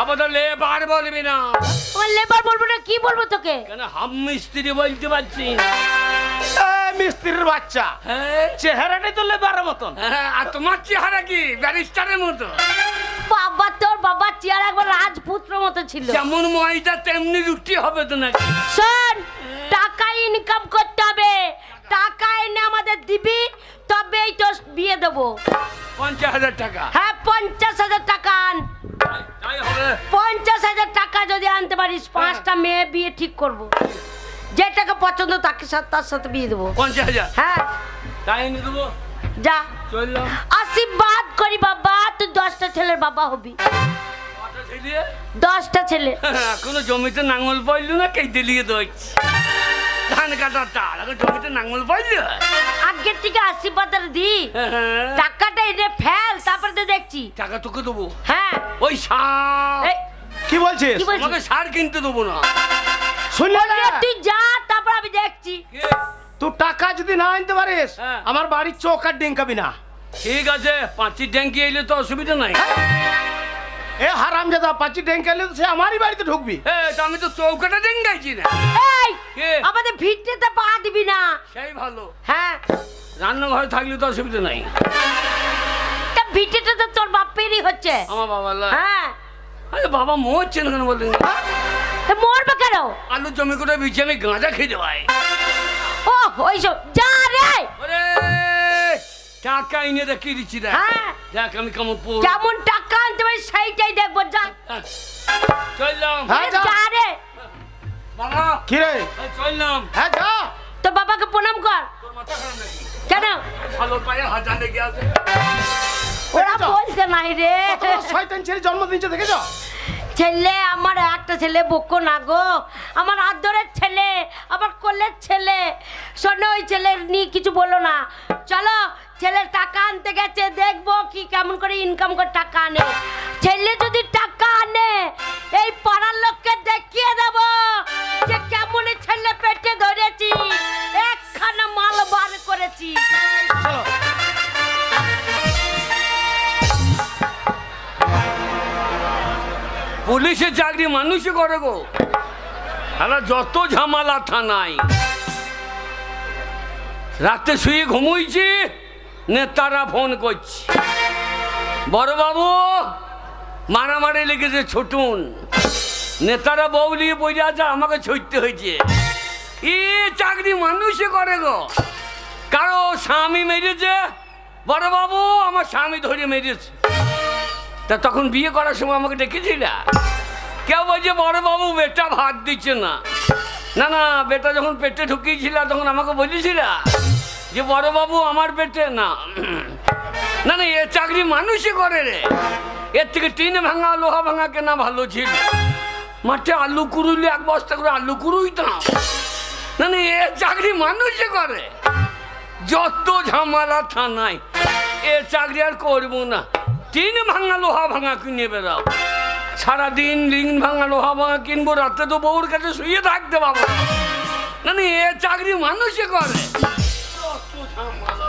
খবরদার লেবার বলবি না। ও লেবার বলবো না, কি বলবো তোকে? কেন হাম মিস্ত্রি বলতে পারছি? মিস্ত্রির বাচ্চা, হ্যাঁ চেহারাটাই তো লেবারের মতন। হ্যাঁ, আর তোমার চেহারা কি ব্যারিস্টারের মতো? বাবা, তোর বাবার চেহারা একবার রাজপুত্র মতো ছিল। যেমন ময়দা তেমনি রুটি হবে তো নাকি? শোন, টাকা ইনকাম করতে হবে, টাকা এনে আমাদের দিবি, তবেই তো বিয়ে দেবো। 50,000 টাকা? হ্যাঁ, 50,000 টাকা আন। তাই হবে। 50,000 টাকা যদি আনতে পারিস, 5টা মেয়ে বিয়ে ঠিক করবো। যেটাকে পছন্দ তাকে তার সাথে বিয়ে দেবো। 50,000? হ্যাঁ, তাই নিয়ে দেবো। যা চললাম। আশীর্বাদ করি বাবা, তুই 10টা ছেলের বাবা হবি। কটা ছেলে? 10টা ছেলে। এখনো জমিতে নাঙল পাইলু না, কে দিলিয়ে দইছি ধান কাটার তার, এখন জমিতে নাঙল পাইলি? আগের থেকে আশীর্বাদ দি, টাকাটা এনে ফেল, তারপরে তো দেখছি। টাকা তোকে দেবো? হ্যাঁ। ওই সার। এই, কি বলছিস? কি বলছিস? আমাকে সার কিনতে দেবো না। শুনলে না? তুই যা, তারপর আমি দেখছি। তুই টাকা যদি না আনতে পারিস, হ্যাঁ। আমার বাড়ির চৌক আর ডিঙ্কাবি না। ঠিক আছে, 5 ট্যাঙ্কি এলে তো অসুবিধা নাই। এ হারামজাদা, 5 ডিঙ্কালে তো সে আমারই বাড়িতে ঢুকবি। তো আমি তো চৌকাটা ডেঙ্গাইছি না। এই, কে? আমাদের ভিটতে পা দিবি না। সেই ভালো। হ্যাঁ, রান্নাঘরে থাকলে তো অসুবিধা নাই। তা ভিটেটা তো তোর বাপেরই হচ্ছে। আমার বাবা লা। হ্যাঁ, আরে বাবা মরছে না কেন বলেন? তা মরবে কেন? আলু জমি করে বিছে আমি গাঁজা খেয়ে যাই। ও ওইসব যা রে। ওরে টাকা এনে রেখে দিচ্ছি দেখ। হ্যাঁ, দেখ আমি কেমন যেমন টাকা আনতে পারি সেইটাই দেখবো। যা চললাম। হ্যাঁ, যা। যা রে। বাবা কি রে? চললাম। হ্যাঁ, যা। তোর বাবাকে প্রণাম কর। তোর মাথা খারাপ নাকি? কেন? ভালো পায়ে হাজার লেগে আছে। ওরা দেখেছো? বলছে নাই রে। কত বড় শয়তান ছেলে জন্ম দিয়েছে, দেখেছ? ছেলে আমার একটা ছেলে, বকো না গো, আমার আদরের ছেলে, আমার কোলের ছেলে। শোনো, ওই ছেলের নিয়ে কিছু বলো না। চলো, ছেলের টাকা আনতে গেছে, দেখবো কি কেমন করে ইনকাম করে টাকা আনে। ছেলে যদি টাকা আনে, এই পাড়ার লোককে দেখিয়ে দেব যে কেমন ছেলে পেটে ধরেছি, একখানা মাল বার করেছি। চলো। পুলিশের চাকরি মানুষই করে গো। আলা যত ঝামেলা থানায়, রাতে শুয়ে ঘুমুইছি, নেতারা ফোন করছে, বড় বাবু মারামারি লেগেছে ছুটুন। নেতারা বউলিয়ে বইরে আছে, আমাকে ছুটতে হয়েছে। এ চাকরি মানুষই করে গো। কারো স্বামী মেরেছে, বড় বাবু আমার স্বামী ধরে মেরেছে। তা তখন বিয়ে করার সময় আমাকে ডেকেছিল, কেউ বলছে বড় বাবু বেটা ভাত দিচ্ছে না। না না, বেটা যখন পেটে ঢুকিয়েছিল তখন আমাকে বলেছিল যে বড় বাবু আমার পেটে না। না না, এ চাকরি মানুষই করে রে। এর থেকে টিন ভাঙা লোহা ভাঙা কেনা ভালো ছিল। মাঠে আলু কুড়ুইলে 1 বস্তা করে আলু কুড়ুইতাম। না না, এ চাকরি মানুষই করে। যত ঝামেলা থানায়, এ চাকরি আর করবো না। টিন ভাঙা লোহা ভাঙা কিনে বেড়াও। সারাদিন রিং ভাঙা লোহা ভাঙা কিনবো, রাতে তো বউর কাছে শুয়ে থাকতে পাবো না। না, এ চাকরি মানুষই করে। যত ঝামেলা।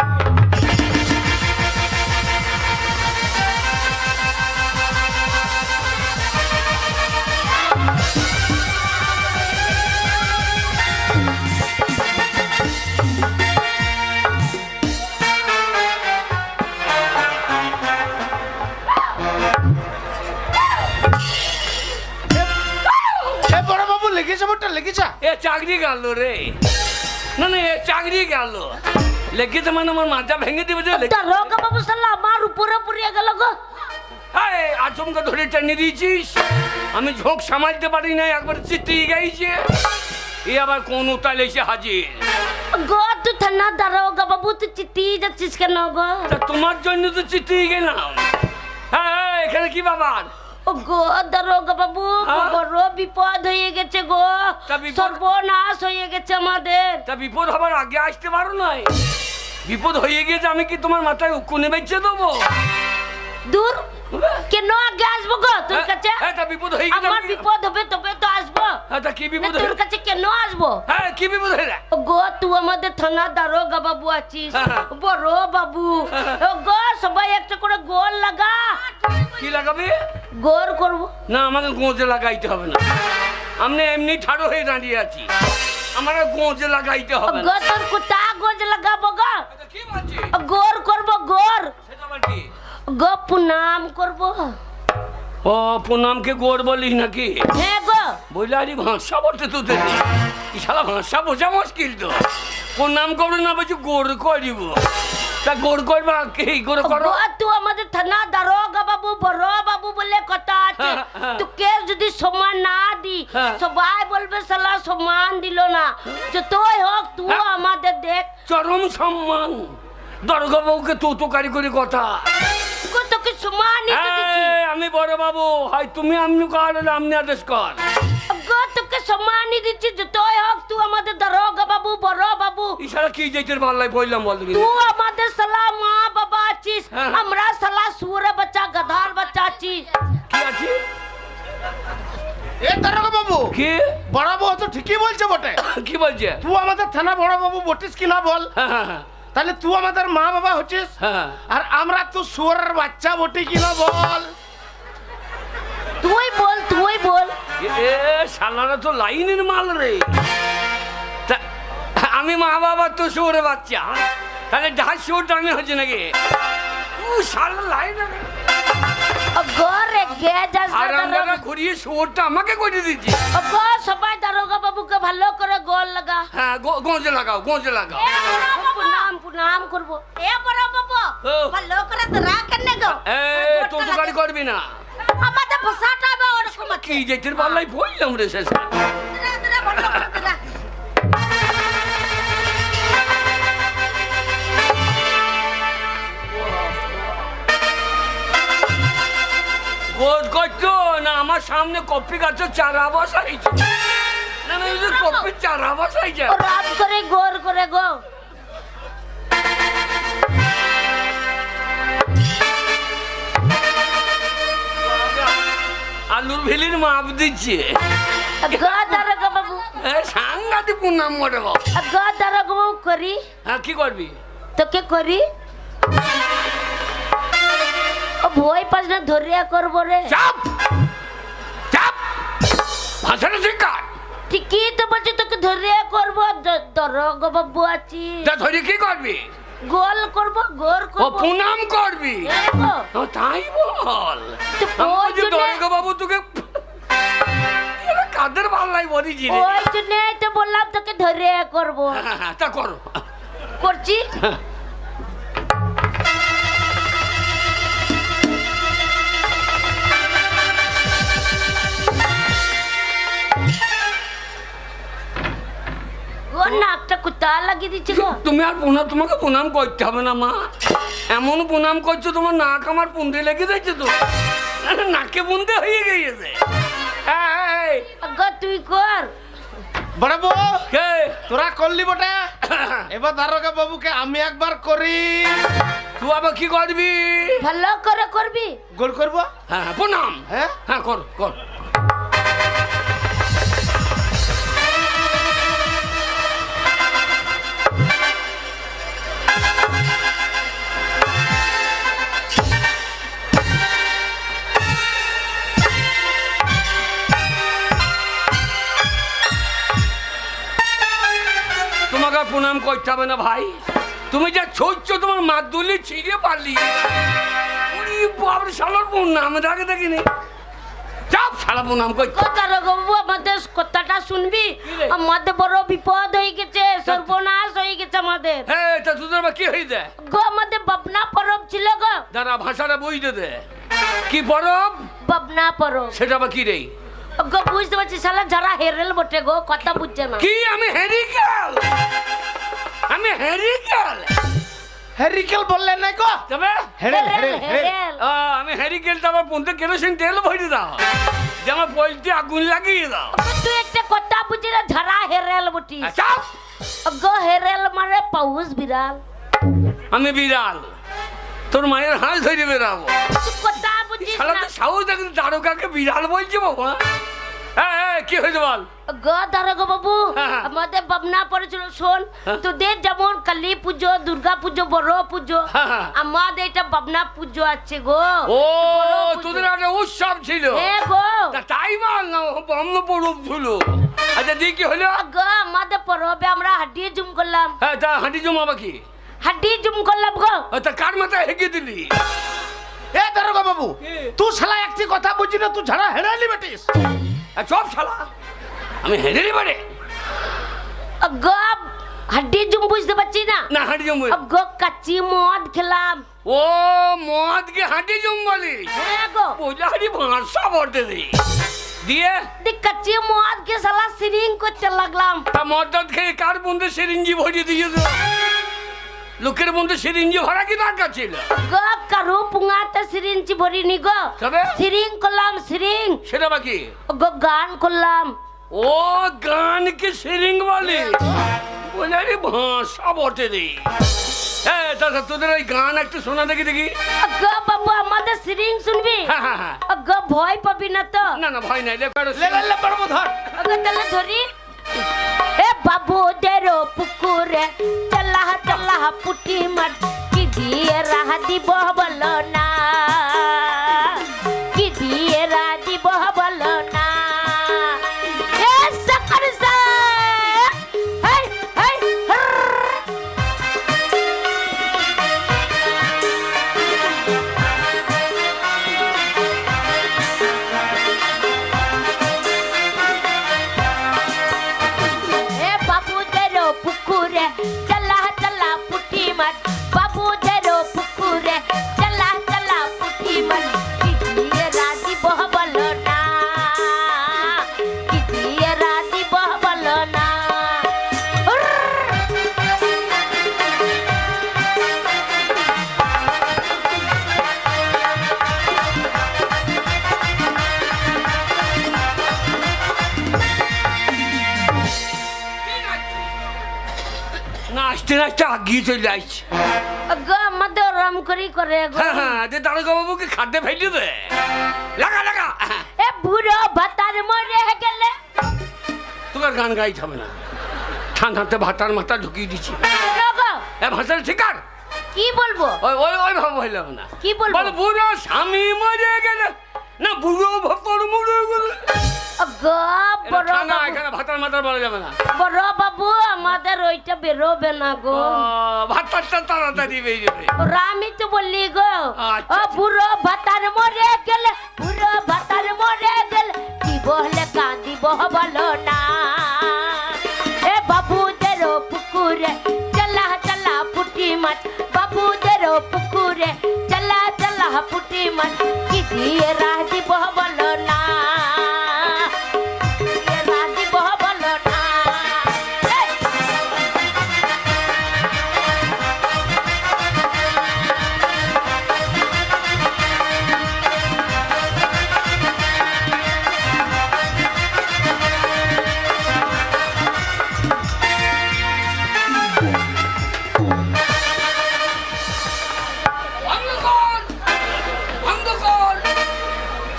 এ বড় বাবু লেগেছে, মোটটা লেগেছে। এ চাকরি গেল রে। না না, এ চাকরি গেল। লেগেছে মানে আমার মাথা ভেঙে দিবে। রোগা বাবু সাল্লা আমার উপরে পড়িয়ে গেল গো। আচমকা ধরে টেনে দিয়েছিস, আমি ঝোঁক সামালতে পারি না, একবার চিতিয়ে গেছে। এ আবার কোন তালে এসে হাজির। গো তুই থানা দারোগা বাবু, তুই চিতিয়ে যাচ্ছিস কেন গো? তা তোমার জন্য তো চিতিয়ে গেলাম। হ্যাঁ, এখানে কি বাবার? ও গো দারোগা বাবু, বড় বিপদ হয়ে গেছে গো। তা বিপদ? সর্বনাশ হয়ে গেছে আমাদের। তা বিপদ হবার আগে আসতে পারো নাই? বিপদ হয়ে গেছে, আমি কি তোমার মাথায় উকুনে বেঁচে দেবো? দূর, কেন আগে আসবো গো তোর কাছে? তা বিপদ হয়ে গেছে। আমার বিপদ হবে তবে তো আসবো। তা কি বিপদ? তোর কাছে কেন আসবো? হ্যাঁ, কি বিপদ হয়ে? ও গো, তুই আমাদের থানা দারোগা বাবু আছিস, বড় বাবু। ও গো, সবাই একটা করে গোল লাগা। কি লাগাবে? গোর করবো। না আমাকে গোঁজে লাগাইতে হবে না, আমি এমনি ঠাড়ো হয়ে দাঁড়িয়ে আছি, আমার গোঁজে লাগাইতে হবে না। গো তোর কোথা গোজ লাগাবো গো? এটা কি বলছি? গোর করবো গোর। সেটা আবার কি? গো প্রণাম করবো। ও পুনামকে গোড় বলিস নাকি? হ্যাঁ গো। বললে আরে ভাষা বলতে তো দেখি কি শালা ভাষা বোঝা মুশকিল তো। প্রণাম করবো না বলছি গোড় করিব, তা গোড় করবা কি গোড় করো? গো তুই আমাদের থানা দারোগা বাবু বড় বাবু বলে কথা আছে, হ্যাঁ, হ্যাঁ। তোকে যদি সম্মান না দি হ্যাঁ। সবাই বলবে শালা সম্মান দিল না। যতই হোক তুই হ্যাঁ। আমাদের দেখ। চরম সম্মান, দরগা বাবুকে তো তো কারিগরি কথা। গো তোকে সম্মানই তো দিচ্ছি। এই, আমি বড় বাবু, হয় তুমি আমনি কর আমনি আদেশ কর। গো তোকে সম্মানই দিচ্ছি, যতই হোক তুই আমাদের দারোগা বাবু বড় বাবু। ইশারা কি যেতের পাল্লাই বললাম বল দেখি। তুই আমাদের শালা মা বাবা আছিস, হ্যাঁ। আমরা শালা সুরে বাচ্চা গাধার বাচ্চা আছিস। কি আছে? এ দারোগা বাবু, কি বড় বউ তো ঠিকই বলছে বটে। কি বলছে? তুই আমাদের থানা বড় বাবু বটিস কিনা বল? হ্যাঁ, হ্যাঁ, হ্যাঁ, তাহলে তুই আমাদের মা বাবা হচ্ছিস, হ্যাঁ। আর আমরা তো শুয়োরের বাচ্চা বটি কিনা বল? তুই বল তুই বল। এ শালারা তো লাইনের মাল রে। তা আমি মা বাবা তো শুয়োরে বাচ্চা, তাহলে ডাল শুয়োরটা আমি হচ্ছে নাকি? ও শালা লাইনের গরে গে যাস আর আমরা ঘুরিয়ে শুয়োরটা আমাকে করে দিচ্ছি। গো সবাই দারোগা বাবুকে ভালো করে গোল লাগা। হ্যাঁ গোঁজে লাগাও, গোঁজে লাগাও। প্রণাম প্রণাম করবো। এ বড় বাবু ও। ভালো করে ধরা কেন গো? এ তো তো গাড়ি করবি না। আমাদের ভাষাটা হবে ওরকম আছে। কি যেতের পাল্লাই বললাম রে শেষ। ধরা, ধরা, ভালো করে ধরা। গোদ করছো না আমার সামনে কপি গাছের চারা বসাইছে। না না এই কপির চারা বসাইছে। ও রাত করে গোর করে গো। আলুর ভেলির মাপ দিচ্ছে। গো দারোগা বাবু, সাংঘাতিক নাম মোটে বাবু। গো দারোগা বাবু করি হ্যাঁ কি করবি? তোকে করি। ও ভয় পাস না ধরিয়া করবো রে। চাপ চাপ ভাষাটা ঠিক কাট। ঠিকই তো বলছি তোকে ধরিয়া করবো। দারোগা বাবু আছি, তা ধরে কি করবি? গোল করবো গোর ও করবো। প্রণাম করবি? এ গো, ও তাই বল। তো আমি ওই বলছি, জন্যে- দরগা বাবু তোকে এরা কাদের পাল্লাই বলিছি রে। ওই জন্যই তো বললাম তোকে ধরিয়া করবো। হ্যাঁ, হ্যাঁ, তা করো। করছি। ও নাকটা কুত্তা লাগিয়ে দিচ্ছে গো। তুমি আর তোমাকে প্রণাম করতে হবে না মা। এমন প্রণাম করছো তোমার নাক আমার পুন্দে লেগে যাচ্ছে তো, নাকে পুন্দে হয়ে গিয়েছে। এই, গো তুই কর। বড় বউ কে? তোরা করলি বটে, এবার দারোগা বাবুকে আমি একবার করি। তুই আবার কি করবি? ভালো করে করবি। গোল করবো। হ্যাঁ হ্যাঁ, প্রণাম। হ্যাঁ হ্যাঁ কর কর। তোমাকে আর প্রণাম করতে হবে না ভাই, তুমি যা ছুটছ তোমার মাদুলি ছিঁড়ে পারলি। ওরে বাপরে শালার প্রণাম দেখে দেখিনি। চাপ শালা প্রণাম করতে। গো দারোগা বাবু আমাদের কথাটা শুনবি? কি রে? আমাদের বড় বিপদ হয়ে গেছে, সর্বনাশ হয়ে গেছে আমাদের। হ্যাঁ তা তোদের আবার কি হয়ে যায়? গো আমাদের বাবনা পরব ছিল গো। দাঁড়া ভাষাটা বুঝতে দে। কি পরব? বাবনা পরব। সেটা আবার কি রে? গো বুঝতে পারছি শালা যারা হেরেল বটে গো, কথা বুঝছে না। কি আমি হেরিকেল? আমি হেরিকেল? হ্যারিকেল বললেন না গো? তবে হেরেল হেরেল হেরেল। হেরেল। আমি হেরিকেল তো আমার পন্থে কেরোসিন তেল ভরে দাও, যে আমার পোলট্রি আগুন লাগিয়ে দাও। গো, তুই একটা কথা বুঝি না, যারা হেরেল বটি। চাপ। গো হেরেল মানে পাউস বিড়াল। আমি বিড়াল, তোর মায়ের হাঁস ধরে বেরাবো। তুই কথা বুঝিস শালা না। তো সাহস দেখুন দারোগাকে বিড়াল বলছে বাবা। কি হয়েছে বল? গো দারোগা বাবু, হ্যাঁ। আমাদের ভাবনা পড়েছিল শোন, হ্যাঁ। তোদের যেমন কালী পুজো, দুর্গা পুজো, বড় পুজো, হ্যাঁ। আমাদের এটা ভাবনা পুজো আছে গো। ও বড় পুজো। তোদের একটা উৎসব ছিল। হ্যাঁ গো। তা তাই বল না, অন্য পড়ব ছিল। আচ্ছা দিয়ে কি হলো? গো আমাদের পরবে আমরা হাড্ডি জুম করলাম। হ্যাঁ, তা হাঁটি জমাবা কি? হাড্ডি জুম করলাম গো। তা কার মাথায় হেগে দিলি? এ দারোগা বাবু, কি? তুই শালা একটি কথা বুঝি না, তুই ঝাড়া হেরালি বেটিস। চপ শালা, আমি হেরে নি পারে গো হাড্ডি জুম বুঝতে পারছি না। না হাঁটি জম। গো কাচ্চি মদ খেলাম। ও মদকে হাঁটি জম বলি? হ্যাঁ গো। বলে হাঁটি ভাষা বলতে দিই দিয়ে দেখ কাচ্চি মদ কে শালা সিরিং করতে লাগলাম। তা মদ খেয়ে কার বন্ধু সিরিঞ্জি ভরিয়ে দিয়েছ? লোকের বন্ধু সিরিঞ্জি ভরা কি দরকার ছিল? গো কারু পুঙ্গাতে সিরিঞ্জি ভরিনি গো। তবে সিরিং করলাম সিরিং। সেটা বাকি? গো গান করলাম। ও গানকে সিরিং বলে? বলে আরে ভাষা বলতে দিই। হ্যাঁ দাদা, তোদের ওই গান একটু শোনা দেখি দেখি। গো বাবু আমাদের সিরিং শুনবি? হ্যাঁ হ্যাঁ হ্যাঁ। গো ভয় পাবি না তো? না না ভয় নাই, লে লে লে পারবো ধর। গো তাহলে ধরি। এ বাবু দেরো পুকুরে চলা চলা পুটি মাছ কি দিয়ে রাহ দিব বলো না, কি দিয়ে রাহ দিব বলো না। এ সকর সা হেই হেই এ বাবু দেরো পুকুরে চলা চলা পুটি মাছ, বাবু দেরো পুকুরে চলা চলা পুটি মাছ কি দিয়ে রাহ দিব বলো না, কি দিয়ে রাহ দিব বলো না। নাচতে নাচতে আগিয়ে চলে আসছে। গো আমাদের ওরম করি করে গো। হ্যাঁ হ্যাঁ, যে দারোগা বাবুকে খাদ্যে ফেলি দে। লাগা লাগা। এ বুড়ো ভাতার মরে গেলে। তোকে আর গান গাইতে হবে না, ঠান্ডাতে ভাতার মাথা ঢুকিয়ে দিচ্ছি। গো এ ভাষার শিকার কি বলবো? ওই ওই ওই ভাব হইলাম না। কি বলবো? বল বুড়ো স্বামী মরে গেলে না, বুড়ো ভক্তর মরে গেলে। গো এটা বড় ঠান্ডা, বাবু, এখানে ভাতার মাথা বলা যাবে না। বড় বাবু আমাদের ওইটা বেরোবে না গো। ভাতারটা তাড়াতাড়ি বেরিয়ে যাবে। ওরা আমি তো বললি গো। আচ্ছা, ও বুড়ো ভাতার মরে গেলে, বুড়ো ভাতার মরে গেলে কি বলে কাঁদিব বলো না। এ বাবুদের পুকুরে চলা চলা পুটি মাছ, বাবুদের পুকুরে চলা চলা পুটি মাছ কি দিয়ে রাহ দিব বলো না, কি দিয়ে রাহ দিব বলো না। এই!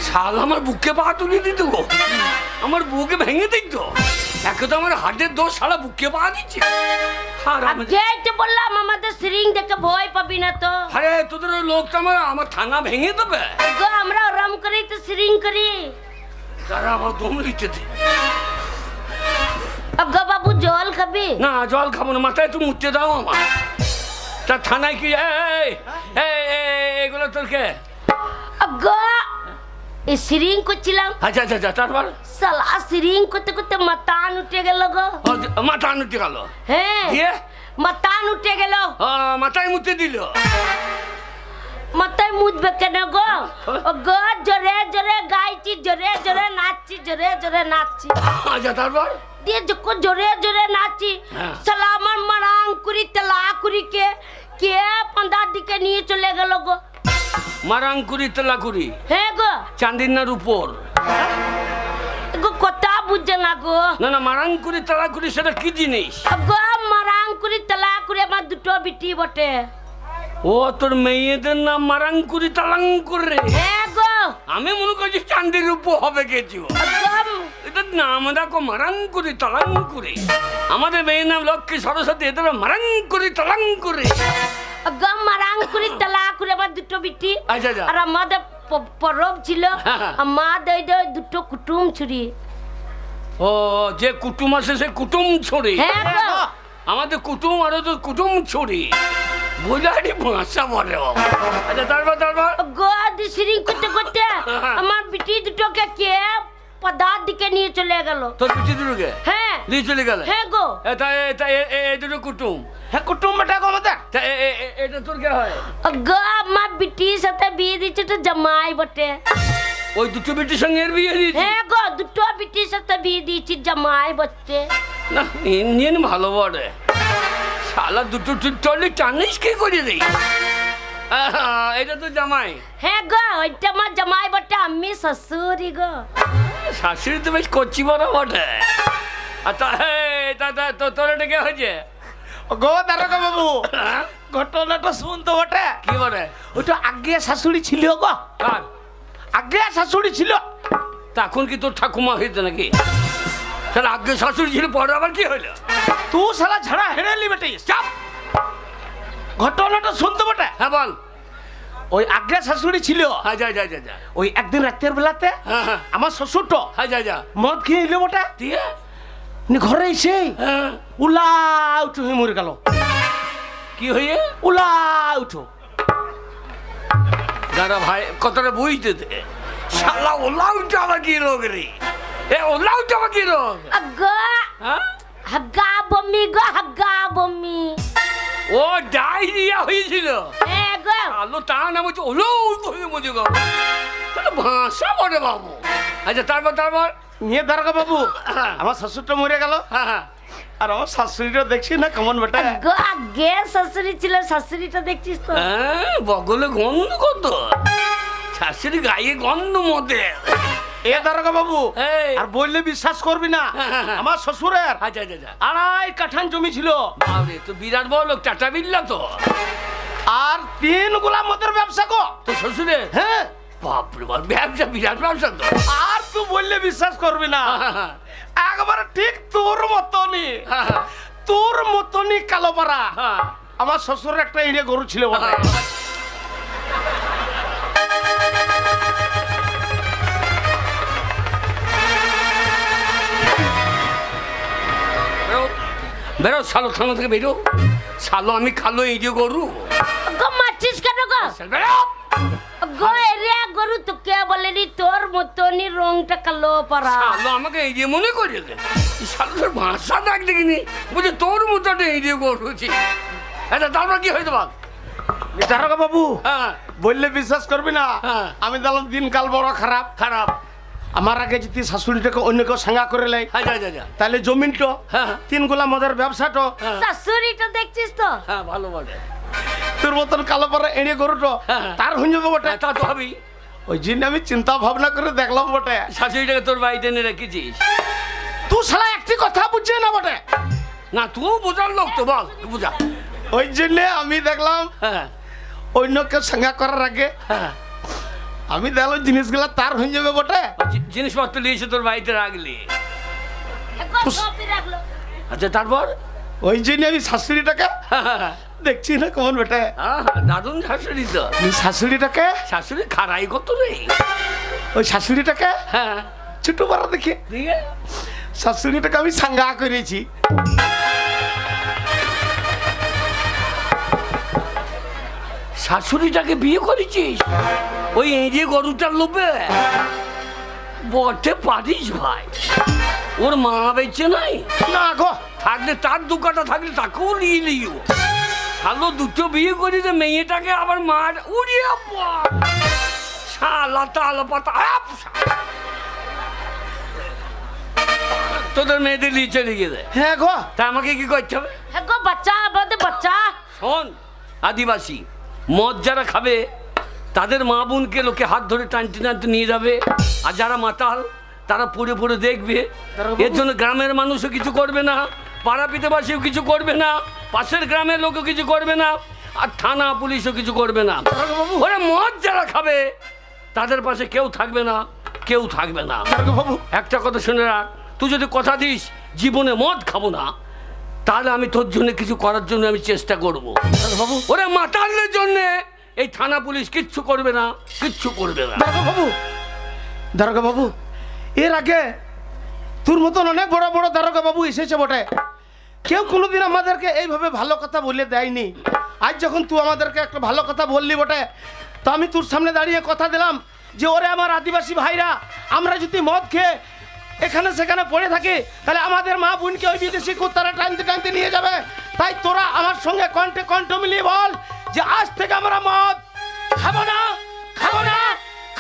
শাল আমার বুকে পা তুলে দিত গো, আমার বুকে ভেঙে দিত। একে তো আমার হার্টের দোষ, শালা বুকে পা দিচ্ছে। আজকেই তো বললাম আমাদের সিরিং দেখে ভয় পাবি না তো। আরে তোদের ওই লোকটা আমার থানা ভেঙে দেবে। গো আমরা ওরম করি তো সিরিং করি। তারা আমার দম লিখতে দে। গো বাবু জল খাবি? না জল খাবো না, মাথায় একটু মুছতে দাও আমার। তা থানায় কি এই এই এগুলো তোর কে? গো এই সিরিং করছিলাম। আচ্ছা আচ্ছা আচ্ছা, তারপর সালা সিরিং করতে করতে মাতান উঠে গেল গো। মাথা আনুতে গেল। হ্যাঁ দিয়ে মাতান উঠে গেল। মাথায় মুতে দিল। মাথায় মুদবে কেন গো? ও গো জোরে জোরে গাইছি, জোরে জোরে নাচছি, জোরে জোরে নাচছি। আচ্ছা তারপর দিয়ে যখন জোরে জোরে নাচি, হ্যাঁ। সালা আমার মারাঙ্কুরি তেলাকুরি কে পান্ডার দিকে নিয়ে চলে গেল গো। মারাঙ্কুরি তেলাকুরি হ্যাঁ গো। চান্দিনার উপর। গো কথা বুঝছে না গো। না না, মারাঙ্কুরি তেলাকুরি সেটা কি জিনিস? গো মারাঙ্কুরি তেলাকুরি আমার দুটো বিটি বটে। ও তোর মেয়েদের নাম মারাঙ্কুরি তালাঙ্কুর রে। হ্যাঁ গো। আমি মনে করছি চান্দির উপর হবে কিছু। গো আমাদের নাম রাখো মারাঙ্কুরি তালাঙ্কুরি, আমাদের মেয়ের নাম লক্ষ্মী সরস্বতী, এদের মারাঙ্কুরি তালাঙ্কুরি। গো মারাঙ্কুরি তালাকুরি আমার দুটো বিটি। আচ্ছা আচ্ছা। আর আমাদের পরব ছিল, হ্যাঁ। আমাদের দুটো কুটুম ছুরি। ও যে কুটুম আছে সে কুটুম ছড়ি। হ্যাঁ গো। আমাদের কুটুম আর তো কুটুম ছড়ি, বুঝানি ভাষা বলে বাবা। আচ্ছা তারপর তারপর গো সিরিং করতে করতে আমার বিটি দুটোকে কে পদার দিকে নিয়ে চলে গেল। তোর পিছিয়ে দুটোকে হ্যাঁ নিয়ে চলে গেলে? হ্যাঁ গো। এই দুটো কুটুম। হ্যাঁ কুটুম বেটা গো আমাদের। তা এটা তোর কে হয়? গো আমার বিটির সাথে বিয়ে দিচ্ছে তো জামাই বটে। ওই দুটো বেটির সঙ্গে এর বিয়ে দিয়েছি? হ্যাঁ গো দুটো বিটির সাথে বিয়ে দিয়েছি জামাই বটে। না ইঞ্জিন ভালো বটে, শালা দুটো চলে টানিস কি করে রে? এটা তো জামাই। হ্যাঁ গো ওইটা আমার জামাই বটে, আমি শ্বশুরি গো। শাশুড়ি তো বেশ করছি বড় বটে। আর তোর এটা কে হয়েছে? গো দারোগা বাবু, ঘটনাটা শুনতো বটে। কি বলে? ওইটা আগে শাশুড়ি ছিল গো। কার? আগে শাশুড়ি ছিল। তখন কি তোর ঠাকুমা হয়েছে নাকি? তাহলে আগে শাশুড়ি ছিল, পরে আবার কি হইলো? তুই শালা ঝাড়া হেরেলি বেটে। চাপ। ঘটনাটা শুনতো বটে। হ্যাঁ বল। ওই আগে শাশুড়ি ছিল। হ্যাঁ যা যা যা যা। ওই একদিন রাতের বেলাতে হ্যাঁ হ্যাঁ আমার শ্বশুরটো হ্যাঁ যা যা। মদ খেয়ে এলো বটে। দিয়ে ঘরে এসে হ্যাঁ উলা উঠো হয়ে মরে গেল। কি হয়ে? উলা উঠো। দাদা ভাই কথাটা বুঝতে দে। শালা ওলাউটা আবার কি রোগ রে? এ ওলাউটা আবার কি রোগ? গো হ্যাঁ হাগা বমি গো, হাগা বমি। ও ডায়রিয়া হয়েছিল। হ্যাঁ গো। আলো তা নাম হচ্ছে ওলাউটা হয়ে মরে গেল। তাহলে ভাষা বলে বাবু। আচ্ছা তারপর তারপর নিয়ে দারোগা বাবু, আমার শ্বশুরটা মরে গেল। হ্যাঁ হ্যাঁ আর আমার শাশুড়িটা দেখছি না কেমন বেটা। গো আগে শাশুড়ি ছিল, শাশুড়িটা দেখছিস তো? হ্যাঁ বগলে গন্ধ কত, শাশুড়ি গায়ে গন্ধ মধ্যে। এ দারোগা বাবু, এই। আর বললে বিশ্বাস করবি না, হ্যাঁ। আমার শ্বশুরের আচ্ছা আচ্ছা আচ্ছা। 2.5 কাঠান জমি ছিল। বাবরে তো বিরাট বড় লোক, টাটা বিল্লা তো। আর 3 গোলা মদের ব্যবসা গো। তো শ্বশুরে? হ্যাঁ। বাপরে বাপ, ব্যবসা বিরাট ব্যবসা তো। আর তুই বললে বিশ্বাস করবি না, একবারে ঠিক তোর মতনই, তোর মতনই কালো পাড়া। আমার শ্বশুরের একটা ইড়ে গরু ছিল বটে। বেরো শালো, থানা থেকে বেরো শালো, আমি খালো এই যে গরু। গো মারছিস কেন গো? বেরো। গো এরিয়া গরু তো কে বলেনি তোর মতনই রংটা কালো পারা। শালো আমাকে এই যে মনে করে শালো, তোর ভাষা ডাক দেখিনি, বুঝে তোর মতো এই যে গরু ছিল। আচ্ছা তারপর কি হয়তো বল? দারোগা বাবু, হ্যাঁ বললে বিশ্বাস করবি না, হ্যাঁ। আমি দেখলাম দিনকাল বড় খারাপ। খারাপ। আমার আগে যদি শাশুড়িটাকে অন্য কেউ সাঙ্গা করে লাই, হ্যাঁ যা যা যা। তাহলে জমিনটো, হ্যাঁ 3 গোলা মদের ব্যবসাটো, হ্যাঁ শাশুড়িটা দেখছিস তো? হ্যাঁ ভালো বটে। তোর মতন কালো পাড়া এড়ে গরুটো হ্যাঁ। তার হয়ে যাবে বটে। তা তো হবেই। ওই জন্য আমি চিন্তা ভাবনা করে দেখলাম বটে। শাশুড়িটাকে তোর বাড়িতে এনে রেখেছিস? তুই শালা একটি কথা বুঝছে না বটে। না তুই বোঝার লোক তো, বল বুঝা। ওই জন্য আমি দেখলাম হ্যাঁ অন্য কেউ সাঙ্গা করার আগে হ্যাঁ আমি দেখলাম জিনিসগুলা তার হয়ে যাবে বটে। জিনিসপত্র নিয়েছে তোর বাড়িতে রাখলি। গো কপি রাখলো। আচ্ছা তারপর? ওই জন্য আমি শাশুড়িটাকে দেখছি না কেমন বেটে। দারুণ শাশুড়ি তো। শাশুড়িটাকে, শাশুড়ি খারাই কত রে। ওই শাশুড়িটাকে হ্যাঁ ছোট বড় দেখে ঠিক আছে। শাশুড়িটাকে আমি সাঙ্গা করেছি। শাশুড়িটাকে বিয়ে করেছিস ওই এঁড়ে গরুটার লোভে? বটে পারিস ভাই। ওর মা বেঁচে নাই? না গো, থাকলে তার দুকাটা থাকলে তাকেও নিয়ে নিও। শালো দুটো বিয়ে করি যে মেয়েটাকে আবার মার উড়িয়ে শালা তালো পাতা। তোদের মেয়েদের নিয়ে চলে গেলে হ্যাঁ গো, তা আমাকে কি করতে হবে? হ্যাঁ গো বাচ্চা আমাদের বাচ্চা। শোন, আদিবাসী মদ যারা খাবে তাদের মা বোনকে লোকে হাত ধরে টানতে টানতে নিয়ে যাবে, আর যারা মাতাল তারা পড়ে পড়ে দেখবে। এর জন্য গ্রামের মানুষও কিছু করবে না, পাড়া পিতেবাসীও কিছু করবে না, পাশের গ্রামের লোকও কিছু করবে না, আর থানা পুলিশও কিছু করবে না। ওরা মদ যারা খাবে তাদের পাশে কেউ থাকবে না, কেউ থাকবে না। দারোগা বাবু, একটা কথা শুনে রাখ, তুই যদি কথা দিস জীবনে মদ খাবো না, তাহলে আমি তোর জন্য কিছু করার জন্য আমি চেষ্টা করব। দারোগা বাবু, ওরে মাতালের জন্য এই থানা পুলিশ কিচ্ছু করবে না, কিচ্ছু করবে না। দারোগা বাবু, দারোগা বাবু, এর আগে তোর মতন অনেক বড় বড় দারোগা বাবু এসেছে বটে, কেউ কোনোদিন আমাদেরকে এইভাবে ভালো কথা বলে দেয়নি। আজ যখন তুই আমাদেরকে একটা ভালো কথা বললি বটে, তো আমি তোর সামনে দাঁড়িয়ে কথা দিলাম যে ওরে আমার আদিবাসী ভাইরা, আমরা যদি মদ খেয়ে এখানে সেখানে পড়ে থাকি, তাহলে আমাদের মা বোনকে ওই বিদেশি কুত্তারা টানতে টানতে নিয়ে যাবে। তাই তোরা আমার সঙ্গে কণ্ঠে কণ্ঠ মিলিয়ে বল যে আজ থেকে আমরা মদ খাবো না, খাবো না,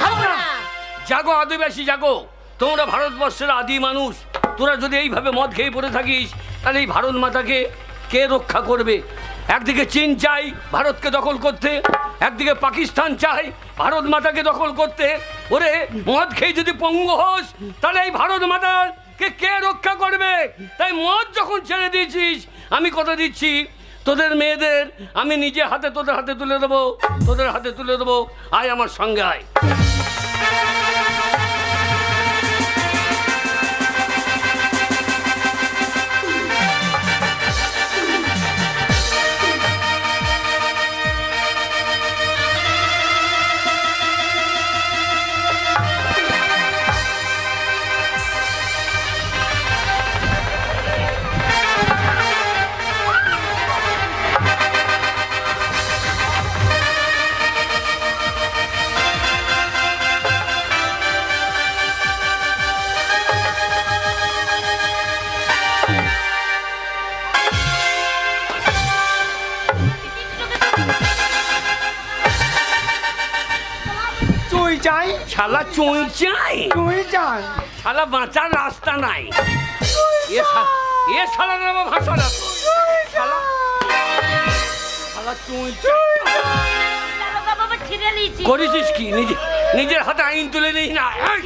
খাবো না। জাগো আদিবাসী জাগো, তোমরা ভারতবর্ষের আদি মানুষ। তোরা যদি এইভাবে মদ খেয়ে পড়ে থাকিস, তাহলে এই ভারত মাতাকে কে রক্ষা করবে? একদিকে চীন চাই ভারতকে দখল করতে, একদিকে পাকিস্তান চাই ভারত মাতাকে দখল করতে। ওরে মদ খেয়ে যদি পঙ্গু হোস, তাহলে এই ভারত মাতাকে কে রক্ষা করবে? তাই মদ যখন ছেড়ে দিয়েছিস, আমি কথা দিচ্ছি তোদের মেয়েদের আমি নিজে হাতে তোদের হাতে তুলে দেবো, তোদের হাতে তুলে দেবো। আয় আমার সঙ্গে আয়। চুই চাই, শালা চুই চাই, চুই চাই, শালা বাঁচার রাস্তা নাই। এ শালা নামা ভাষা না তো। শালা শালা চুই চাই দারোগা বাবা ছিঁড়ে নিয়েছি। করেছিস কি? নিজের হাতে আইন তুলে নিস না। এই!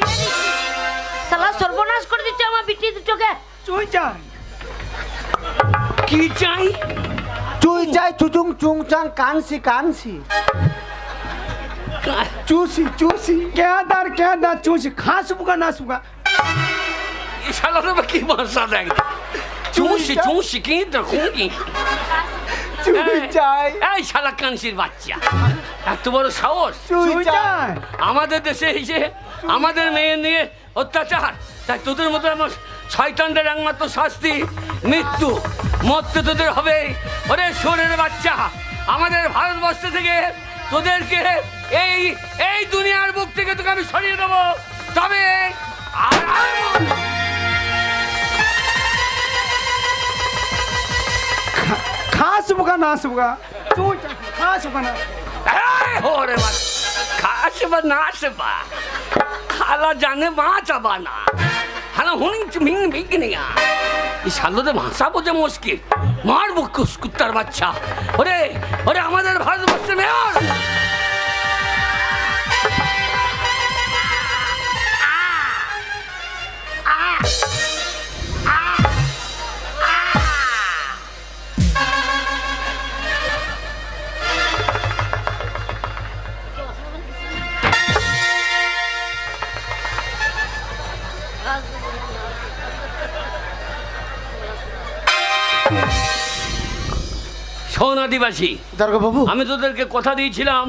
শালা সর্বনাশ করে দিচ্ছে আমার বিটি দুটোকে। চুই চাই, কি চাই? চুই চাই, চুচুং চুং চাং কানসি কানসি, চুসি চুসি, কেদার চুসি, খাসুকা নাসুকা। এ শালা নামা কি ভাষা দেখ? চুষি চুষি কি দেখি? চুই চাই, এই শালা কানসির বাচ্চা, এত বড় সাহস! চুই চাই। আমাদের দেশে এসে আমাদের মেয়ে নিয়ে অত্যাচার। তাই তোদের মতো আমার শয়তানদের একমাত্র শাস্তি মৃত্যু। মরতে তোদের হবে। ওরে শোরের বাচ্চা, আমাদের ভারতবর্ষ থেকে তোদেরকে এই এই দুনিয়ার বুক থেকে তোকে আমি সরিয়ে দেবো। তবে খাসুকা নাসুকা, চুই চাই, খাসুকা না। ওরে খাস বা না আসবা, হালা জানে বাঁচাবা না, হালা হুনি মিং বিগনিয়া। এই শালোদের ভাষা বোঝা মুশকিল। মারবো কুত্তার বাচ্চা। ওরে ওরে আমাদের ভারতবর্ষের মেয়র, শোন আদিবাসী, দারোগা বাবু, আমি তোদেরকে কথা দিয়েছিলাম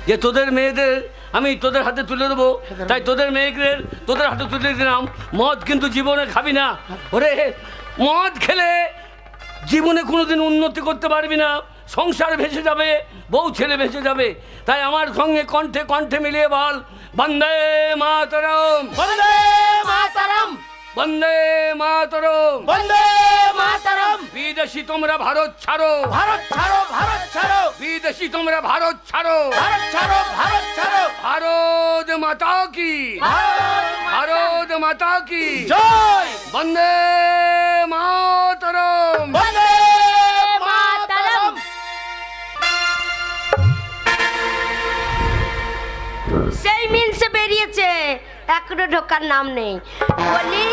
যে তোদের মেয়েদের আমি তোদের হাতে তুলে দেবো। তাই তোদের মেয়েদের তোদের হাতে তুলে দিলাম। মদ কিন্তু জীবনে খাবি না। ওরে মদ খেলে জীবনে কোনোদিন উন্নতি করতে পারবি না, সংসার ভেসে যাবে, বউ ছেলে ভেসে যাবে। তাই আমার সঙ্গে কণ্ঠে কণ্ঠে মিলিয়ে বল, বন্দে মাতরম, বন্দে মাতরম, বন্দে মাতরম, বন্দে মাতরম। বিদেশি তোমরা ভারত ছাড়ো, ভারত ছাড়ো, ভারত ছাড়ো, বিদেশি তোমরা ভারত ছাড়ো, ভারত ছাড়ো, ভারত ছাড়ো। ভারত মাতা কি, ভারত মাতা কি জয়, বন্দে মাতরম। বন্দে মাতরম। সেই মিনসে বেরিয়েছে, এখনো ঢোকার নাম নেই। বলি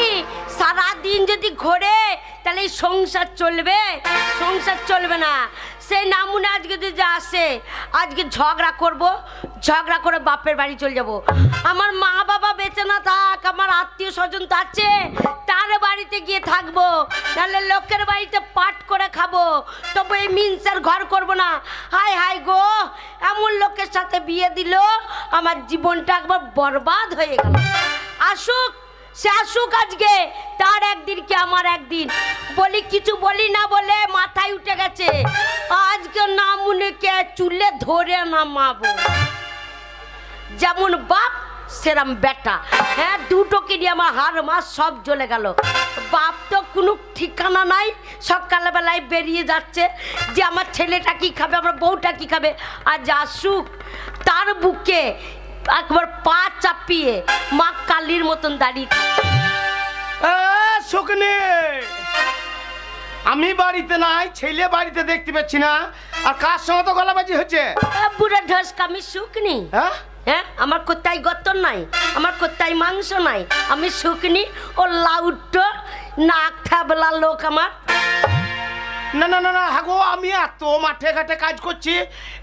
সারাদিন যদি ঘোরে, তাহলে এই সংসার চলবে? সংসার চলবে না। সেই নামুনে আজকে যদি আসে, আজকে ঝগড়া করব, ঝগড়া করে বাপের বাড়ি চলে যাব। আমার মা বাবা বেঁচে না থাক, আমার আত্মীয় স্বজন তো আছে, তার বাড়িতে গিয়ে থাকবো, নাহলে লোকের বাড়িতে পাট করে খাবো, তবু এই মিনসার ঘর করব না। হাই হাই গো, এমন লোকের সাথে বিয়ে দিল, আমার জীবনটা একবার বরবাদ হয়ে গেল। আসুক, সে আসুক আজকে, তার একদিন কি আমার একদিন। বলি কিছু বলি না বলে মাথায় উঠে গেছে, আজকে নামুনেকে চুলে ধরে নামাবো। যেমন বাপ সেরম বেটা। হ্যাঁ, দুটোকে নিয়ে আমার হাড় মাস সব জ্বলে গেল। বাপ তো কোনো ঠিকানা নাই, সকালবেলায় বেরিয়ে যাচ্ছে যে আমার ছেলেটা কি খাবে, আমার বউটা কি খাবে। আজ আসুক, তার বুকে একবার পা চাপিয়ে মা কালীর মতন দাঁড়িয়ে। শুকনি, আমি বাড়িতে নাই, ছেলে বাড়িতে দেখতে পাচ্ছি না, আর কার সঙ্গে তো গলাবাজি হচ্ছে? বুড়া ঢস, আমি শুকনি। হ্যাঁ, হ্যাঁ, আমার কোথায় গতর নাই, আমার কোথায় মাংস নাই, আমি শুকনি। ও লাউট নাক থাবলা লোক আমার। না না না না, হ্যাঁ গো, আমি এত মাঠে ঘাটে কাজ করছি,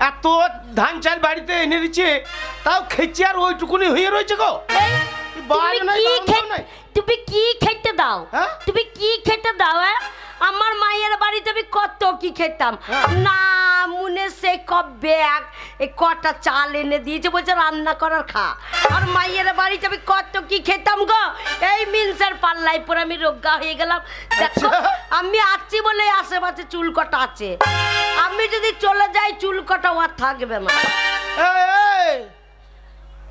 এত ধান চাল বাড়িতে এনে দিচ্ছি, তাও খেয়েছি আর ওইটুকুনি হয়ে রয়েছে গো। তুমি কি খেতে দাও? হ্যাঁ? তুমি কি খেতে দাও? আমার মায়ের বাড়িতে আমি কত কি খেতাম না, মনে সে কব ব্যাগ এই কটা চাল এনে দিয়েছে, বলছে রান্না করার খা। আর মায়ের বাড়িতে আমি কত কি খেতাম গো, এই মিনসার পাল্লাই পরে আমি রোগা হয়ে গেলাম। দেখো, আমি আছি বলে আশেপাশে চুল কটা আছে, আমি যদি চলে যাই চুল কটা আর থাকবে না।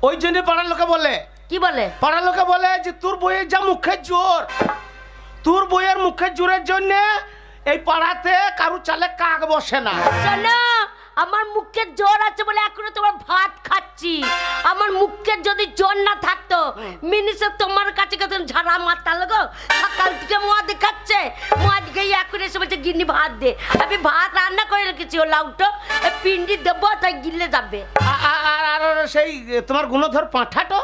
ওই জন্য পাড়ার লোকে বলে, কি বলে? পাড়ার লোকে বলে যে তোর বইয়ের যা মুখের জোর, তোর বইয়ের মুখের জোরের জন্য এই পাড়াতে কারু চালে কাক বসে না। শোনো, আমার মুখে জোর আছে বলে এখনো তোমার ভাত খাচ্ছি। আমার মুখে যদি জোর না থাকতো, মিনিসে তোমার কাছে কত ঝাড়া মারতা লাগো। সকাল থেকে মদ খাচ্ছে, মদ খেয়ে এখন এসে বলছে গিন্নি ভাত দে। আমি ভাত রান্না করে রেখেছি, ও লাউটো পিন্ডি দেবো, তাই গিলে যাবে। আর সেই তোমার গুণধর পাঁঠাটো,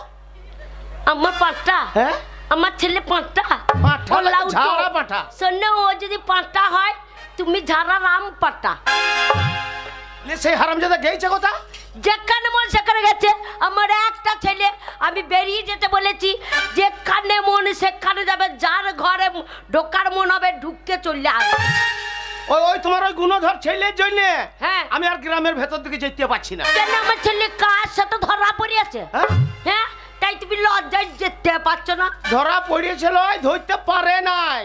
আমার পাঁঠা, হ্যাঁ আমার ছেলে পাঁঠা, পাঁঠা ও লাউটো। ঝাড়া পাঁঠা। শোনো, ও যদি পাঁঠা হয়, তুমি ঝাড়া রাম পাঁঠা। সেই হারামজাদা গেইছে কথা, যেখানে মন সেখানে গেছে। আমার একটা ছেলে, আমি বেরিয়ে যেতে বলেছি, যেখানে মন সেখানে যাবে, যার ঘরে ঢোকার মন হবে ঢুকতে চলে আসবে। ওই ওই তোমার ওই গুণধর ছেলের জন্য হ্যাঁ, আমি আর গ্রামের ভেতর দিকে যেতে পারছি না। কেন? আমার ছেলে কার সাথে ধরা পড়িয়েছে। হ্যাঁ? হ্যাঁ, তাই তুমি লজ্জায় যেতে পারছো না। ধরা পড়িয়েছিল, ধরতে পারে নাই,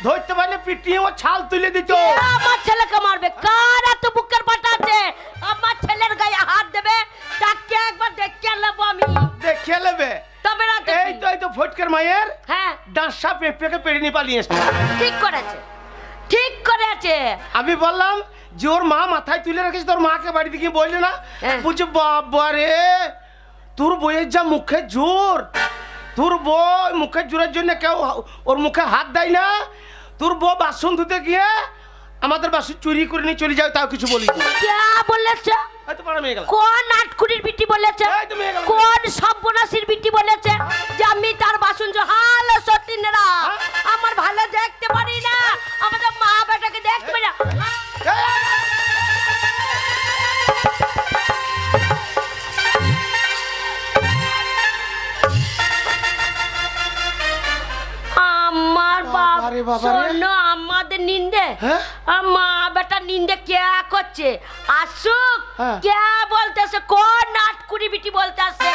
ধরতে পারলে পিটিয়ে ও ছাল তুলে দিত। আমার ছেলেকে মারবে, কার এত বুকের পাটা আছে আমার ছেলের গায়ে হাত দেবে, তাকে একবার দেখে নেবো আমি। দেখে নেবে তবে না তো এই তো, এই তো ফটকের মায়ের হ্যাঁ, ডাঁসা পেঁপেকে পেড়ে নিয়ে পালিয়ে এসছে। ঠিক করেছে, ঠিক করেছে। আমি বললাম যে ওর মা মাথায় তুলে রেখেছে, তোর মাকে বাড়িতে গিয়ে বললি না? হ্যাঁ। বলছে বাবা রে, তোর বইয়ের যা মুখে জোর, তোর বই মুখের জোরের জন্য কেউ ওর মুখে হাত দেয় না। তোর বউ বাসন ধুতে গিয়ে আমাদের বাসন চুরি করে নিয়ে চলে যাও, তাও কিছু বলি। কে বলেছে? হয়তো পাড়া মেয়ে গেল। কোন আটকুড়ির বিটি বলেছে? এই তো মেয়ে গেল। কোন সব্যনাশীর বিটি বলেছে যে আমি তার বাসন হাল সতীনেরা আমার ভালো দেখতে পারি না, আমাদের মা বেটাকে দেখতে পারি না। আমার বাবারে, বাবারে। শোনো, আমাদের নিন্দে হ্যাঁ? মা বেটা নিন্দে কে করছে? আসুক, হ্যাঁ। কে বলতেছে, কোন নাটকুড়ি বিটি বলতেছে,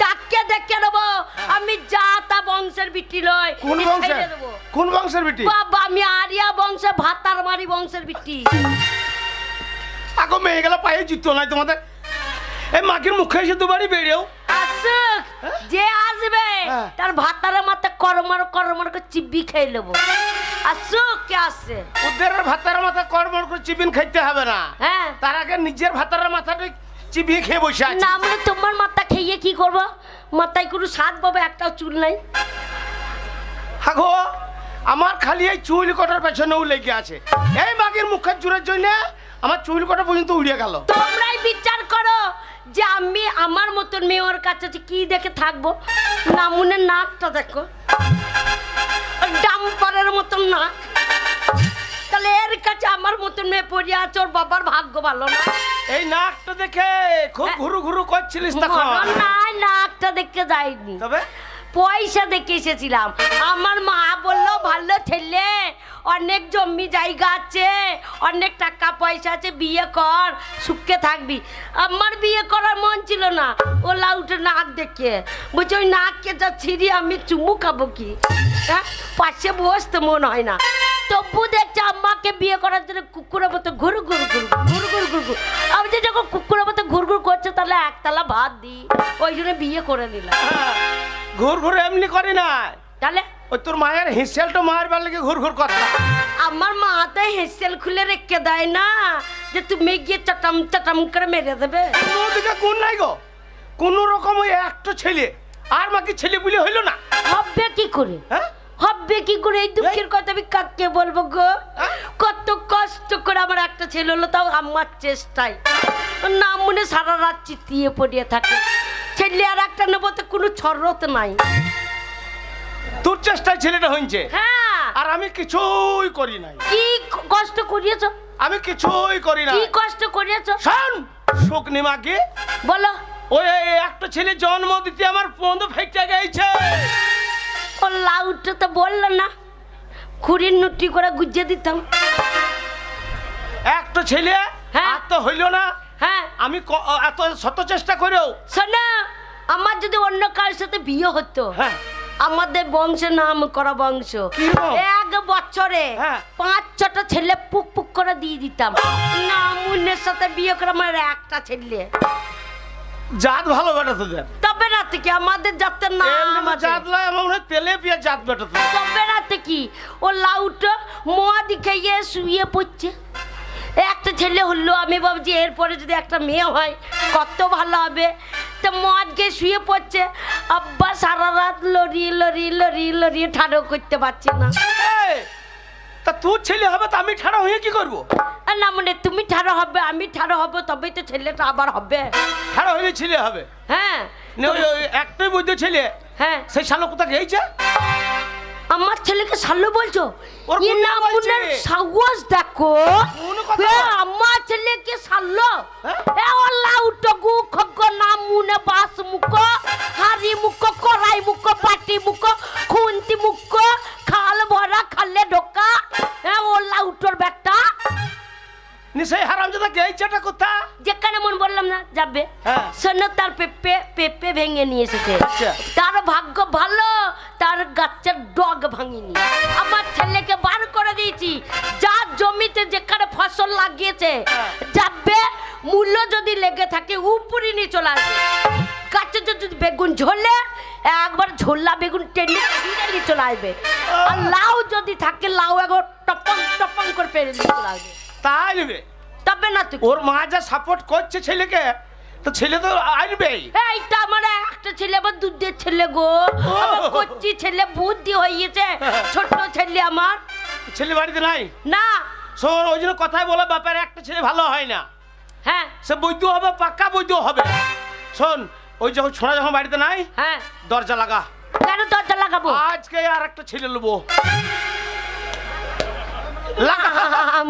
তাকে দেখে নেবো। আমি জাতা বংশের বিটি লয়। কোন আমি বংশের? ছেড়ে দেবো। কোন বংশের বেটি? বাবা, আমি আরিয়া বংশে ভাতার মারি বংশের বিটি। আগো মেয়ে গেল পায়ে জিততো নাই তোমাদের। এই মাকের মুখে এসে দুবারই বেরিয়েও। আসুক, যে আসবে হ্যাঁ। তার ভাতারের মাথা করমর করমর করে চিবি খেয়ে নেবো। আসুক, কে আসছে? ওদের ভাতার মাথা কড়মড় করে চিবিন খাইতে হবে না, হ্যাঁ, তার আগে নিজের ভাতার মাথাটা চিবিয়ে খেয়ে বসে আছে। না মানে তোমার মাথা খেয়ে কি করবো? মাথায় কোনো স্বাদ পাবে, একটাও চুল নাই। আগো আমার খালি এই চুল কটার পেছনেও লেগে আছে। এই মাগের মুখের জোরের জন্য আমার চুল কটা পর্যন্ত উড়িয়ে গেল। তোমরাই বিচার করো যে আমি আমার মতন মেয়ে ওর কাছে কি দেখে থাকবো। নামুনের নাকটা দেখো, ডাম্পারের মতন নাক, তার তাহলে এর কাছে আমার মতন মেয়ে পড়ে আছে, ওর বাবার ভাগ্য ভালো না। এই নাকটা দেখে খুব হ্যাঁ। ঘুরু ঘুরু করছিলিস তখন। না নাকটা দেখতে যাইনি, তবে পয়সা দেখে এসেছিলাম। আমার মা বললো ভালো ছেলে, অনেক জমি জায়গা আছে, অনেক টাকা পয়সা আছে, বিয়ে কর, সুখে থাকবি। আমার বিয়ে করার মন ছিল না, ও লাউটে নাক দেখে বলছে ওই নাককে যা ছিঁড়ি আমি চুমু খাবো কি, হ্যাঁ পাশে বসতে মন হয় না। তবু দেখছে আম্মাকে বিয়ে করার জন্য কুকুরের মতো ঘুর ঘুর ঘুর ঘুর ঘুর ঘুর ঘুর। আমি যে যখন কুকুরের মতো ঘুর ঘুর করছে তাহলে একতলা ভাত দিই, ওই জন্য বিয়ে করে নিলাম। ঘুর ঘুর এমনি করি না, তাহলে ওই তোর মায়ের হিসেলটা মারবার লেগে ঘুর ঘুর কথা। আমার মা তো হেসেল খুলে রেখে দেয় না যে তুমি গিয়ে চটাম চটাম করে মেরে দেবে। ওদিকে কোন নাই গো, কোন রকম ওই একটা ছেলে আর বাকি ছেলে বলে হইলো না। হবে কি করে, হ্যাঁ হবে কি করে? এই দুঃখের কথা আমি কাকে বলবো গো? হ্যাঁ? কত কষ্ট করে আমার একটা ছেলে হলো, তাও আমার চেষ্টায় না মনে সারা রাত চিতিয়ে পড়িয়ে থাকে। ছেলে আর একটা নেবো তো কোনো ছরত নাই। তোর চেষ্টায় ছেলেটা হইছে, হ্যাঁ আর আমি কিছুই করি নাই। কি কষ্ট করিয়েছো, আমি কিছুই করি না। কি কষ্ট করিয়েছো শোন শুকনি মাকে, বলো। ওই একটা ছেলে জন্ম দিতে আমার পন্দ ফেটে গেছে। ও লাউটা তো বললো না, খুঁড়ির নুটি করে গুজিয়ে দিতাম। একটা ছেলে হ্যাঁ। আর তো হইলো না। হ্যাঁ আমি এত শত চেষ্টা করেও। শোনো, আমার যদি অন্য কারোর সাথে বিয়ে হতো, হ্যাঁ আমাদের বংশের নাম করা বংশ, কিরকম? এক বছরে হ্যাঁ। 5-6টা ছেলে পুক পুক করে দিয়ে দিতাম। না মুন্নের সাথে বিয়ে করে আমার একটা ছেলে। জাত ভালো বেটা তোদের। তবে রাতে কি আমাদের জাতের নাম আছে? জাত লয় আমার মনে হয় তেলে পিয়া জাত বেটা তোদের। তবে রাতে কি ও লাউটা মদ খেয়ে শুয়ে পড়ছে। একটা ছেলে হলো, আমি ভাবছি এরপরে যদি একটা মেয়ে হয় কত ভালো হবে। তো মদ খেয়ে শুয়ে পড়ছে, আব্বা সারা রাত লড়িয়ে লড়িয়ে লড়িয়ে লড়িয়ে ঠাড়ো করতে পারছি না। এই, তা তোর ছেলে হবে তা আমি ঠাড়া হয়ে কি করবো? আর না মানে তুমি ঠাড়ো হবে, আমি ঠাড়ো হবো, তবেই তো ছেলেটা আবার হবে। ঠাড়া হইলে ছেলে হবে হ্যাঁ না? ওই একটাই বৈধ ছেলে, হ্যাঁ সেই শালো কোথা গেছে? আমার ছেলেকে সাল্লু বলছো? ওর এ বুদ্ধি না বলছে। মুনের সাহস দেখো। কোন কথা? এ আমার ছেলেকে সাল্লো, হ্যাঁ? এ ওলা উটগু খগ নাম মুনে বাস মুখ, হারি মুখ, কড়াই মুখ, পাটি মুখ, খুন্তি মুখ, খাল ভরা খালে ঢোকা। এ ওলা উটর বেটা, নিশ্চয়ই হারামজাদা গেছেটা কোথা? যেখানে মন বললাম না যাবে, হ্যাঁ। শোনো তার পেঁপে ভেঙে নিয়ে এসেছে। আচ্ছা। তার ভাগ্য ভালো, তার গাছের ডগ ভাঙিনি। আমার ছেলেকে বার করে দিয়েছি, যার জমিতে যেখানে ফসল লাগিয়েছে হ্যাঁ। যাবে, মূল্য যদি লেগে থাকে উপরে নিয়ে চলে আসবে। গাছে যদি বেগুন ঝোলে একবার ঝোলা বেগুন টেনে ছিঁড়ে নিয়ে চলে আসবে। আর লাউ যদি থাকে লাউ একবার টপং টপং করে পেরে নিয়ে চলে আসবে। তাই নেবে তবে না তুই ওর মা যা সাপোর্ট করছে ছেলেকে, তো ছেলে তো আসবেই। এইটা আমার একটা ছেলে, আমার দুধের ছেলে গো, আমার কচ্চি ছেলে, বুদ্ধি হয়েছে। ছোট ছেলে আমার ছেলে বাড়িতে নাই না। শোন, ওই জন্য কথাই বলে বাপের একটা ছেলে ভালো হয় না, হ্যাঁ সে বৈধ হবে, পাক্কা বৈধ হবে। শোন, ওই যখন ছোড়া যখন বাড়িতে নাই, হ্যাঁ দরজা লাগা। কেন দরজা লাগাবো? আজকে আর একটা ছেলে নেবো। লাগা।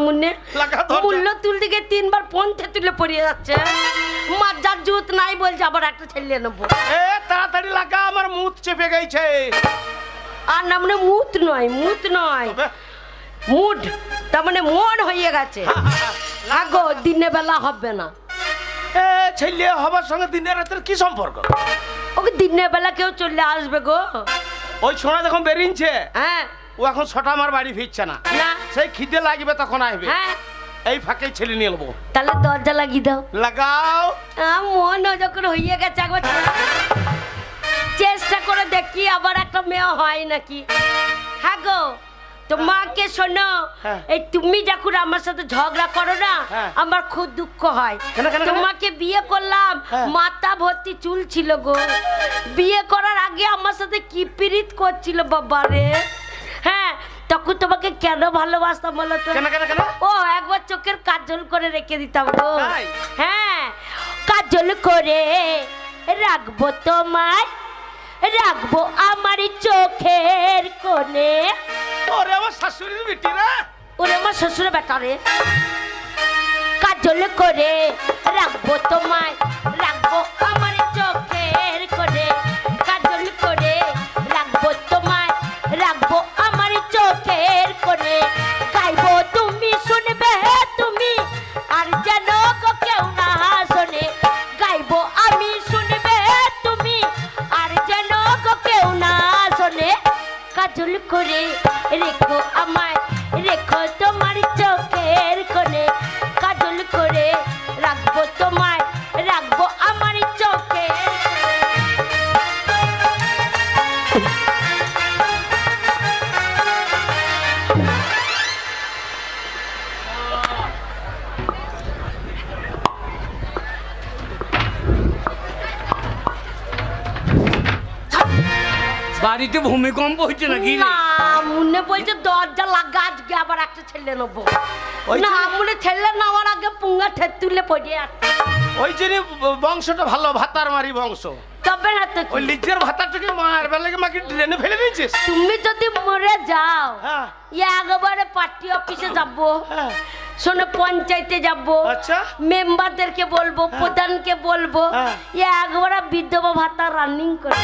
মুন্নে লাগা দরজা। মূল্য তুলতে গিয়ে 3বার পন্থে তুলে পড়িয়ে যাচ্ছে। মাজার জুত নাই বলছে আবার একটা ছেলে নেবো। এ তাড়াতাড়ি লাগা, আমার মুখ চেপে গেছে। আর না মানে মুত নয়, মুত নয়, তবে মুড, তার মানে মন হয়ে গেছে। লাগো, দিনে বেলা হবে না। এ ছেলে হবার সঙ্গে দিনের রাতের কি সম্পর্ক? ওকে দিনের বেলা কেউ চলে আসবে গো। ওই ছোড়া যখন বেরিয়েছে, হ্যাঁ ও এখন ছটা আমার বাড়ি ফিরছে না। না সেই খিদে লাগবে তখন আসবে। হ্যাঁ এই ফাঁকে ছেলে নিয়ে নেবো। তাহলে দরজা লাগিয়ে দাও। লাগাও। মন যখন হয়ে গেছে একবার চেষ্টা করে দেখি আবার একটা মেয়ে হয় নাকি। হ্যাঁ গো, তোমাকে শোনো, হ্যাঁ। এই তুমি যখন আমার সাথে ঝগড়া করো না, হ্যাঁ। আমার খুব দুঃখ হয়। কেন, কেন, কেন? তোমাকে বিয়ে করলাম, হ্যাঁ। মাথা ভর্তি চুল ছিল গো। বিয়ে করার আগে আমার সাথে কি পীড়িত করছিল বাবা রে। হ্যাঁ, তখন তোমাকে কেন ভালোবাসতাম বলো তো? কেন কেন কেন? ও একবার চোখের কাজল করে রেখে দিতাম গো। তাই? হ্যাঁ, কাজল করে রাখবো তোমায়, রাখবো আমার চোখের কোণে। ওরে আমার শাশুড়ির বেটি রে। ওরে আমার শ্বশুর বেটা রে, কাজল করে রাখবো তোমায়, রাখবো আমার চোখের করে, কাজল করে রাখবো তোমায়, রাখবো আমার চোখের করে, গাইবো তুমি শুনবে তুমি আর যেন কেউ না শোনে, গাইবো আমি শুনবে তুমি আর যেন কেউ না শোনে, কাজল করে রেখো আমায়, রেখো তোমার চোখের কোণে, কাজল করে রাখবো তোমায়, রাখবো আমার চোখে। বাড়িতে ভূমিকম্প হচ্ছে নাকি রে? না মনে বলছে দরজা লাগা, আজকে আবার একটা ছেলে নেবো। ওই না যে- মনে ছেলে নেওয়ার আগে পুঙ্গা ঠেতুলে পড়ে আছে। ওই জন্য বংশটা ভালো, ভাতার মারি বংশ। তবে না তো ওই কি? লিজের ভাতারটাকে মার বেলাকে মাকে ড্রেনে ফেলে দিয়েছিস। তুমি যদি মরে যাও হ্যাঁ একবারে পার্টি অফিসে যাবো, হ্যাঁ শোনো পঞ্চায়েতে যাবো, আচ্ছা মেম্বারদেরকে বলবো, প্রধানকে বলবো, হ্যাঁ। একবারে বিধবা ভাতা রানিং করে।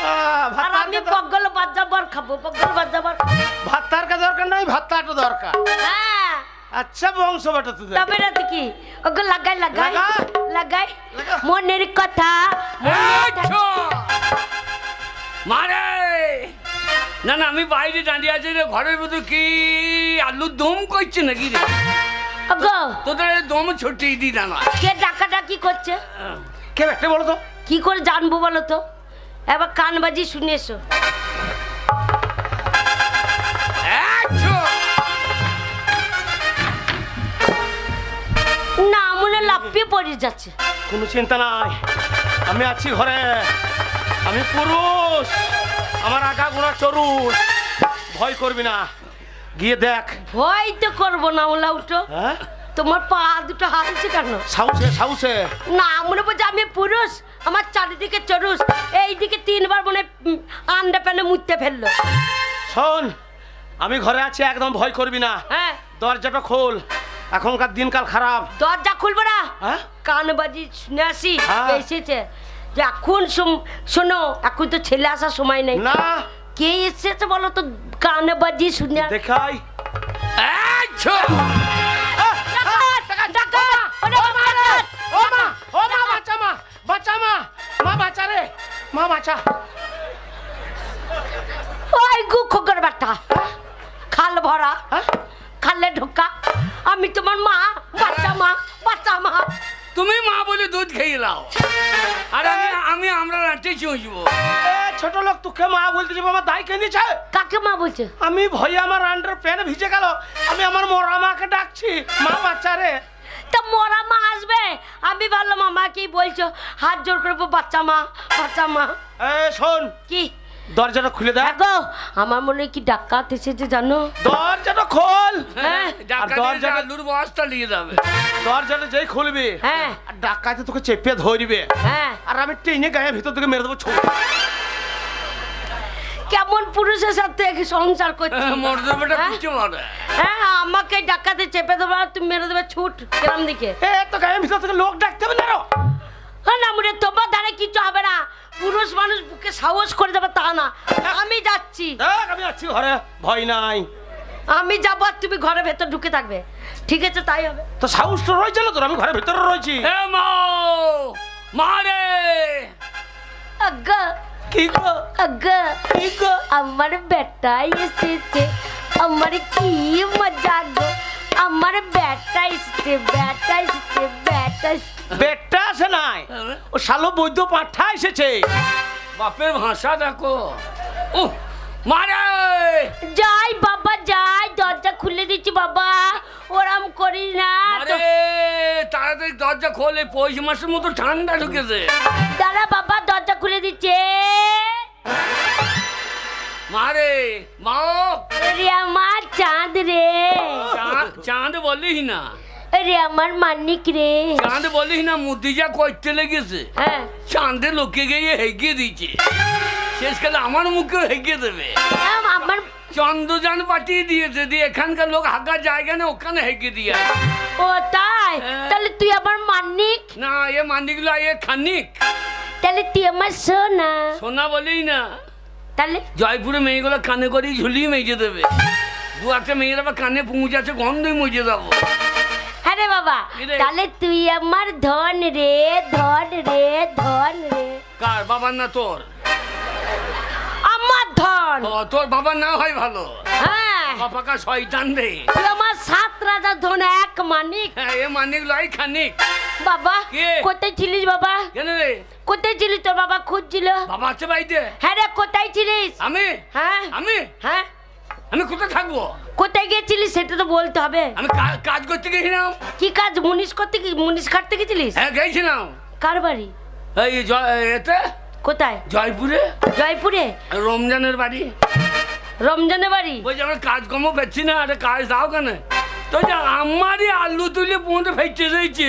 আর ভাতার আমি পগল বাজাবার খাবো, পগল বাজাবার খাবো। ভাতার কা দরকার নাই, ভাতাটা দরকার। হ্যাঁ আচ্ছা বংশ বাটা তুই তবে না তো কি, ওকে লাগাই লাগাই লাগা। লাগাই লাগা। মনের কথা মনের কথা। আচ্ছা। মারে না না, আমি বাইরে দাঁড়িয়ে আছি রে, ঘরের ভিতর কি আলুর দম করছে নাকি রে? ওগো, তোদের এই দম ছটিয়ে দি না। কে ডাকাডাকি করছে? কে একটা বলো তো। কি করে জানবো বলো তো? এবার কান বাজি শুনে এসো। আচ্ছা। না মনে লাফিয়ে পড়ে যাচ্ছে। কোনো চিন্তা নাই, আমি আছি ঘরে, আমি পুরুষ, আমার আগা গোড়া চরুষ, ভয় করবি না, গিয়ে দেখ। ভয় তো করবো না, ওলা উঠো। হ্যাঁ তোমার পা দুটো হালছে কেন? সাউসে সাউসে না মনে বলছে আমি পুরুষ, আমার চারিদিকে চরুষ, এইদিকে তিনবার মনে আন্ডা প্যানে মুততে ফেললো। শোন, আমি ঘরে আছি, একদম ভয় করবি না। হ্যাঁ দরজাটা খোল, এখনকার দিনকাল খারাপ। দরজা খুলবো না, হ্যাঁ কান বাজি শুনে আসি হ্যাঁ। এসেছে। যে এখন শোনো, এখন তো ছেলে আসার সময় নেই। না কে এসেছে বলো তো? কান বাজি শুনে দেখাই। আচ্ছা। ও মা, ও মা, বাঁচা মা, বাঁচা মা, মা বাঁচা রে, মা বাঁচা। ওই গু খোকর বাটা, খাল ভরা, হ্যাঁ? খালে ঢোকা, আমি তোমার মা, বাচ্চা মা, বাচ্চা মা। তুমি মা বলে দুধ খেয়ে লাও, আর আমরা রাঁটে চুঁচবো। এ ছোট লোক, তোকে মা বলতে যাবো, আমার দায় কে নিয়েছে? কাকে মা বলছে? আমি ভয়ে আমার আন্ডার প্যান্ট ভিজে গেল, আমি আমার মরা মাকে ডাকছি, মা বাচ্চা রে। তা মরা মা আসবে, আমি ভালো মামা কি বলছো, হাত জোর করবো, বাচ্চা মা, বাচ্চা মা। এ শোন, কি দরজাটা খুলে দেখ। দেখো আমার মনে হয় কি ডাকাত এসেছে জানো? দরজাটা খোল। হ্যাঁ ডাক্তার আলুর বস্তা নিয়ে যাবে। দরজাটা যেই খুলবি, হ্যাঁ আর ডাকাতে তোকে চেপে ধরবে, হ্যাঁ। আর আমি টেনে গায়ে ভিতর থেকে মেরে দেবো ছুট। কেমন পুরুষের সাথে সংসার করছি? মরদের বেটা হ্যাঁ? পিছু মারে। হ্যাঁ আমাকে ডাকাতে চেপে দেবো আর তুমি মেরে দেবে ছুট গ্রাম দিকে। এ তো গায়ে ভিতর থেকে লোক ডাকতে হবে না রো। হ্যাঁ না মনে তোমার দ্বারা কিছু হবে না, পুরুষ মানুষ বুকে সাহস করে যাবে তা না। আমি যাচ্ছি, দেখ আমি আছি ঘরে, ভয় নাই। আমি যাবো আর তুমি ঘরের ভেতর ঢুকে থাকবে, ঠিক আছে তাই হবে। তো সাহস তো রয়েছে না তোর, আমি ঘরের ভিতরে রয়েছি। এ মারে আজ্ঞা কি গো, আজ্ঞা, কি গো? আমার বেটা এসেছে, আমার কি মজা গো, আমার বেটা এসেছে, বেটা এসেছে, বেটা এসেছে। বেটা আসে নাই, ও শালো বৈদ্য পাঠা এসেছে। বাপের ভাষা দেখো। ও মারে যাই বাবা যাই, দরজা খুলে দিচ্ছি বাবা, ওরম করি না। মারে তাড়াতাড়ি দরজা খোলে, পৌষ মাসের মতো ঠান্ডা ঢুকেছে। দাঁড়া বাবা দরজা খুলে দিচ্ছে। মারে মা, রে আমার চাঁদ রে, চাঁদ বলিস না, রে আমার মানিক রে। চাঁদ বলিস না, মুদি যা করতে লেগেছে, হ্যাঁ চাঁদে লোকে গিয়ে হেগিয়ে দিচ্ছে, শেষকালে আমার মুখেও হেগিয়ে দেবে। আমার চন্দ্রযান পাঠিয়ে দিয়েছে, দিয়ে এখানকার লোক হাঁকার জায়গা না ওখানে হেঁকে দিয়ে আসে। ও তাই? হ্যাঁ। তাহলে তুই আমার মানিক, না এ মান্ডিগুলো এ খানিক তাহলে তুই আমার সোনা। সোনা বলেই না, তাহলে জয়পুরে মেয়েগুলো কানে করেই ঝুলিয়ে মেজে দেবে। দু একটা মেয়ের আবার কানে পৌঁছাচ্ছে, গন্ধই মুজে দেবো। হ্যাঁ রে বাবা, কি রে? তাহলে তুই আমার ধন রে, ধন রে, ধন রে। কার বাবার না তোর? আমার ধন। ও, তোর বাবার না হয় ভালো, হ্যাঁ, বাপাকা শয়তান রে। তুই আমার 7 রাজার ধন এক মানিক। হ্যাঁ এ মানিক লাই খানিক। বাবা কে? কোথায় ছিলিস বাবা? কেন রে? কোথায় ছিলিস? তোর বাবা খুঁজছিল। বাবা আছে বাড়িতে? হ্যাঁ রে, কোথায় ছিলিস? আমি হ্যাঁ আমি হ্যাঁ, আমি কোথায় থাকবো? কোথায় গেছিলিস সেটা তো বলতে হবে। আমি কাজ করতে গেছিলাম। কি কাজ? মুনিশ করতে কি, মুনিশ কাটতে গেছিলিস? হ্যাঁ গেছিলাম। কার বাড়ি? এই এতে কোথায়? জয়পুরে জয়পুরে? রমজানের বাড়ি। রমজানের বাড়ি? বলছি আমার কাজকর্ম পেচ্ছি না, একটা কাজ দাও কেন? তো যে আমারই আলু তুলে পৌঁছে ফেটে রয়েছে,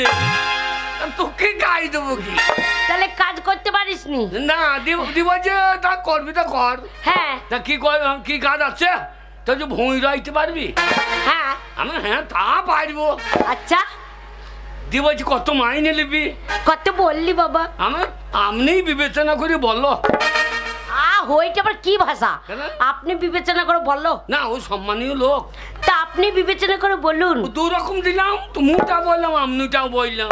তোকে গাই দেবো কি? তাহলে কাজ করতে পারিস নি? না দিব যে তা করবি তো কর। হ্যাঁ তা কি কাজ আছে? তো যে ভুঁই রাইতে পারবি? হ্যাঁ। আমি হ্যাঁ তা পারবো। আচ্ছা, দিয়ে বলছি কত মাইনে নিবি? কত বললি বাবা? আমার আপনি বিবেচনা করে বললো। ওইটা আবার কি ভাষা? কেন? আপনি বিবেচনা করে বললো? না ও সম্মানীয় লোক, তা আপনি বিবেচনা করে বলুন। দু রকম দিলাম, তুমিটা বললাম আপনিটাও বললাম।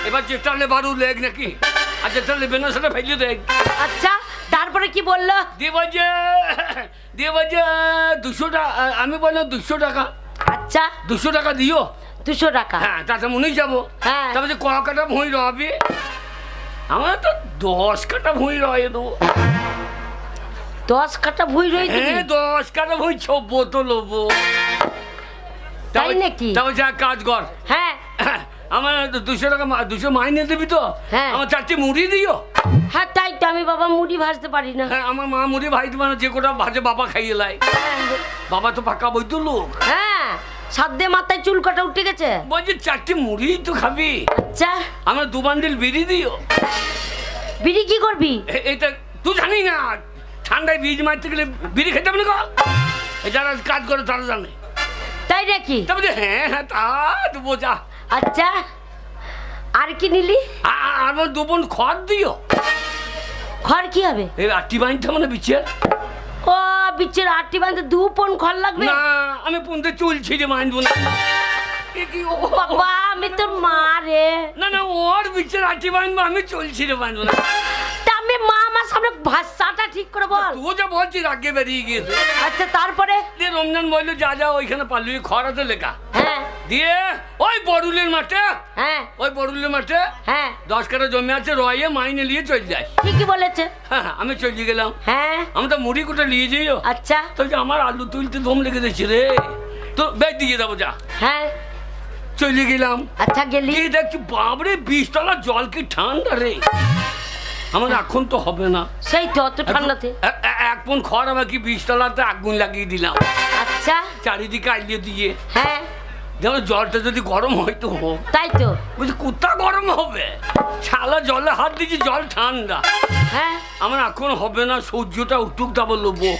এবার যেটা লেবারও লেগ নাকি, আর যেটা লেবে না সেটা ফেলে দেখ। আচ্ছা, তারপরে কি বললো? দিয়ে বলছে 200 টাকা। আমি বললাম 200 টাকা। আচ্ছা, 200 টাকা দিও। 200 টাকা? হ্যাঁ তাতে মনেই যাবো। হ্যাঁ। তারপরে ক কাটা ভুঁই রবি? আমার তো 10 কাটা ভুঁই রয়ে দেবো। 10 কাটা ভুই রয়েছে? হ্যাঁ 10 কাটা ভুঁই ছব্বো তো লোবো। তাই নাকি? তারপর যা কাজ কর, হ্যাঁ আমার 200 টাকা 200 মাইনে দিবি তো? হ্যাঁ। আমার 4টি মুড়ি দিও। হ্যাঁ, তাই তো। আমি বাবা মুড়ি ভাজতে পারি না। হ্যাঁ আমার মা মুড়ি ভাইতে মানে যে কোটা ভাজে বাবা খাইয়ে লাই। বাবা তো পাকা বৈদ্য লোক। হ্যাঁ, সাধ্যে মাথায় চুল কাটা উঠে গেছে। বলছি 4টি মুড়ি তো খাবি, আচ্ছা, আমার 2 বান্ডিল বিড়ি দিও। বিড়ি কি করবি? এটা তুই জানি না, ঠান্ডায় বীজ মারতে গেলে বিড়ি খেতে হবে না। যারা কাজ করে তারা জানে। তাই নাকি? তারপরে হ্যাঁ হ্যাঁ তা দেবো যা। আচ্ছা, আর কি নিলি? আমার 2 বোন খড় দিও। খড় কি হবে? এই 8টি বাঁধতে মানে বিচ্ছের। ও, বিচ্ছের 8টি বাঁধতে 2 পন খড় লাগবে? না আমি পুনতে চুল ছিঁড়ে বাঁধবো না। এ কি ও বাবা, আমি তোর মা রে। না না ওর বিচ্ছের 8টি বাঁধবো, আমি চুল ছিঁড়ে বাঁধবো না। তা আমি মা আমার সামনে ভাষাটা ঠিক করে বল। তুই যা বলছিস আগে বেরিয়ে গিয়েছে। আচ্ছা, তারপরে? দিয়ে রমজান বললো যা যা ওইখানে পারলি খড় আছে লেখা। হ্যাঁ দিয়ে ওই বড়ুলের মাঠে, হ্যাঁ ওই বড়ুলের মাঠে হ্যাঁ, 10 কাটা জমি আছে, রয়ে মাইনে নিয়ে চলে যায়। ঠিকই বলেছে। হ্যাঁ আমি চলে গেলাম। হ্যাঁ, আমি তো মুড়ি কোটা নিয়ে যাইও। আচ্ছা। তো যে আমার আলু তুলতে দম লেগে দিচ্ছে রে, তো বেদ দিয়ে যাবো যা। হ্যাঁ, চলে গেলাম। আচ্ছা, গেলি? গিয়ে দেখছি বাবরে 20 তলা জল কি ঠান্ডা রে। আমার এখন তো হবে না। সেই তো অত ঠান্ডাতে। এক পন খড় আমার কি 20 তলাতে আগুন লাগিয়ে দিলাম, আচ্ছা, চারিদিকে আইলিয়ে দিয়ে। হ্যাঁ, যেমন জলটা যদি গরম হয় তো হোক। তাই তো। বলছি কোথা গরম হবে, শালা জলে হাত দিয়েছি জল ঠান্ডা। হ্যাঁ আমার এখন হবে না, সূর্যটা উঠুক তারপর লোবো।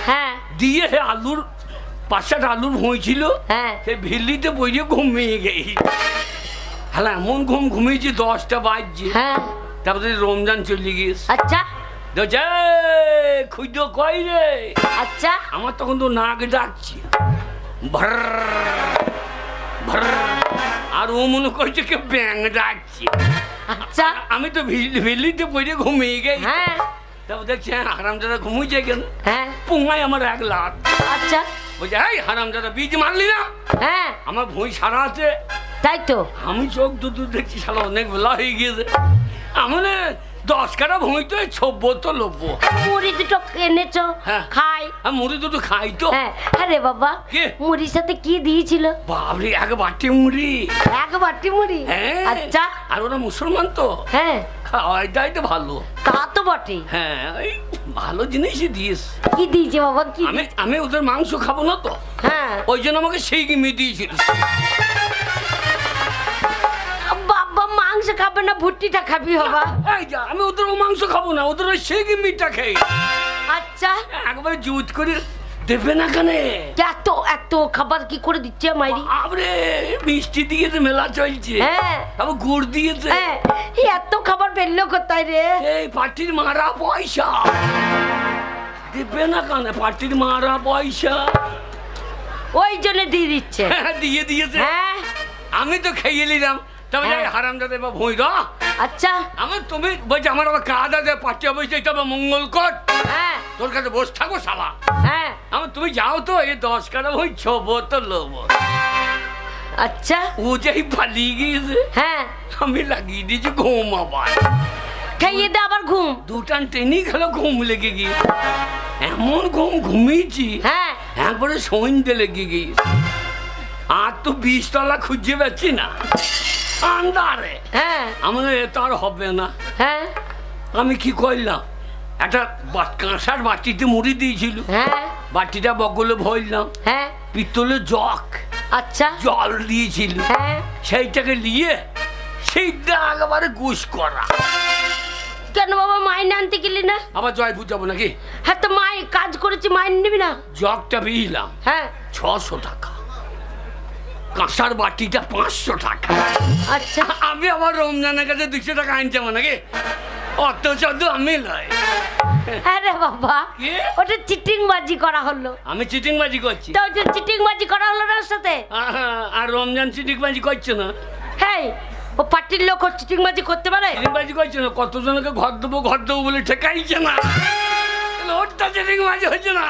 হ্যাঁ দিয়ে আলুর 5-7 আলুর ভুঁই ছিল, হ্যাঁ, সে ভিল্লিতে বইয়ে ঘুমিয়ে গেই। হ্যাঁ এমন ঘুমিয়েছি 10টা বাজছে। হ্যাঁ, তারপরে রমজান চলে গিয়েছে। আচ্ছা খুঁজ কই রে। আচ্ছা, আমার তখন তো নাক ডাকছি ভর ভর, আর ও মনে করছে কে ব্যাং ডাকছে। আচ্ছা, আমি তো ভিল্লিতে বইয়ে ঘুমিয়ে গেই। হ্যাঁ তারপর দেখছি হারামজাদা ঘুমিয়েছে কেন, হ্যাঁ, পুঙ্গায় আমার 1 লাখ। আচ্ছা, বলছে এই হারামজাদা বীজ মারলি না, হ্যাঁ, আমার ভুঁই সারা আছে। তাই তো। আমি চোখ দুটো দেখছি শালা অনেক বেলা হয়ে গিয়েছে। আমি 10 কাটা ভুঁই তো 6 তো লোবো। মুড়ি দুটো এনেছো? হ্যাঁ। খাই। আমি মুড়ি দুটো খাই তো। হ্যাঁ, আরে বাবা, কি? মুড়ির সাথে কি দিয়েছিল? বাবরে 1 বাটি মুড়ি। 1 বাটি মুড়ি? হ্যাঁ আচ্ছা, আর ওরা মুসলমান তো হ্যাঁ, খাওয়াইটাই তো ভালো। তা তো বটে। হ্যাঁ ওই ভালো জিনিসই দিয়েছ। কি দিয়েছে বাবা? কি? আমি ওদের মাংস খাবো না তো, হ্যাঁ, ওই জন্য আমাকে সেই গিমি দিয়েছিল। বাবা মাংস খাবে না, ভুট্টিটা খাবি বাবা। এই যা, আমি ওদের ও মাংস খাবো না, ওদের ওই সেই গিমিটা খাই। আচ্ছা, একবারে জুত করে দেবে না কেন? এত এত খাবার কি করে দিচ্ছে মাইরি? আরে মিষ্টি দিয়েছে, মেলা চলছে। হ্যাঁ আবার গুড় দিয়েছে। হ্যাঁ, এই এত খাবার বেরলো কোথায় রে? এই পার্টির মারা পয়সা দেবে না কেন? পার্টির মারা পয়সা ওই জন্য দিয়ে দিচ্ছে। হ্যাঁ, দিয়ে দিয়েছে। হ্যাঁ আমি তো খেয়ে নিলাম। তবে হ্যাঁ। হারাম দাদা বা ভুঁই রা আচ্ছা আমার তুমি বলছি আমার আবার কাজ আছে, পার্টি অবশ্যই এটা আবার মঙ্গল কর। হ্যাঁ তোর কাছে বস থাকো শালা। হ্যাঁ আমার তুমি যাও তো, এই 10 কাটা ওই ছোবো তো লোবো। আচ্ছা ও যেই পালিয়ে গিয়েছে হ্যাঁ আমি লাগিয়ে দিয়েছি ঘুম। আবার খাইয়ে দে আবার ঘুম। দুটান ট্রেনই খেলো, ঘুম লেগে গিয়ে এমন ঘুমিয়েছি হ্যাঁ একবারে সন্ধ্যে লেগে গিয়েছে। আর তো 20 তলা খুঁজে পাচ্ছি না আন্দারে। হ্যাঁ আমাদের এ তো আর হবে না। হ্যাঁ আমি কি করলাম, একটা কাঁসার বাটিতে মুড়ি দিয়েছিল, হ্যাঁ বাটিটা বগলে ভরলাম, হ্যাঁ পিতলের জগ আচ্ছা জল দিয়েছিল, হ্যাঁ সেইটাকে নিয়ে সেইটা একেবারে গুস করা। কেন বাবা মাইনে আনতে গেলি না? আবার জয়পুর যাবো নাকি? হ্যাঁ তো মাই কাজ করেছি, মাইনে নিবি না? জগটা বিলাম হ্যাঁ 600 টাকা, কাঁসার বাটিটা 500 টাকা। আচ্ছা আমি আমার রমজানের কাছে 200 টাকা আনতে হবে নাকি? অত চোদ্দ আমি লয়। আরে বাবা কি? ওটা চিটিং বাজি করা হলো। আমি চিটিংবাজি করছি তো ওটা চিটিং বাজি করা হলো না ওর সাথে? আর রমজান চিটিংবাজি করছে না। হ্যাঁ ও পার্টির লোক চিটিং বাজি করতে পারে? চিটিংবাজি করছে না, কতজনকে ঘর দেবো বলে ঠেকাইছে না। তাহলে ওরটা চিটিংবাজি হয়েছে না,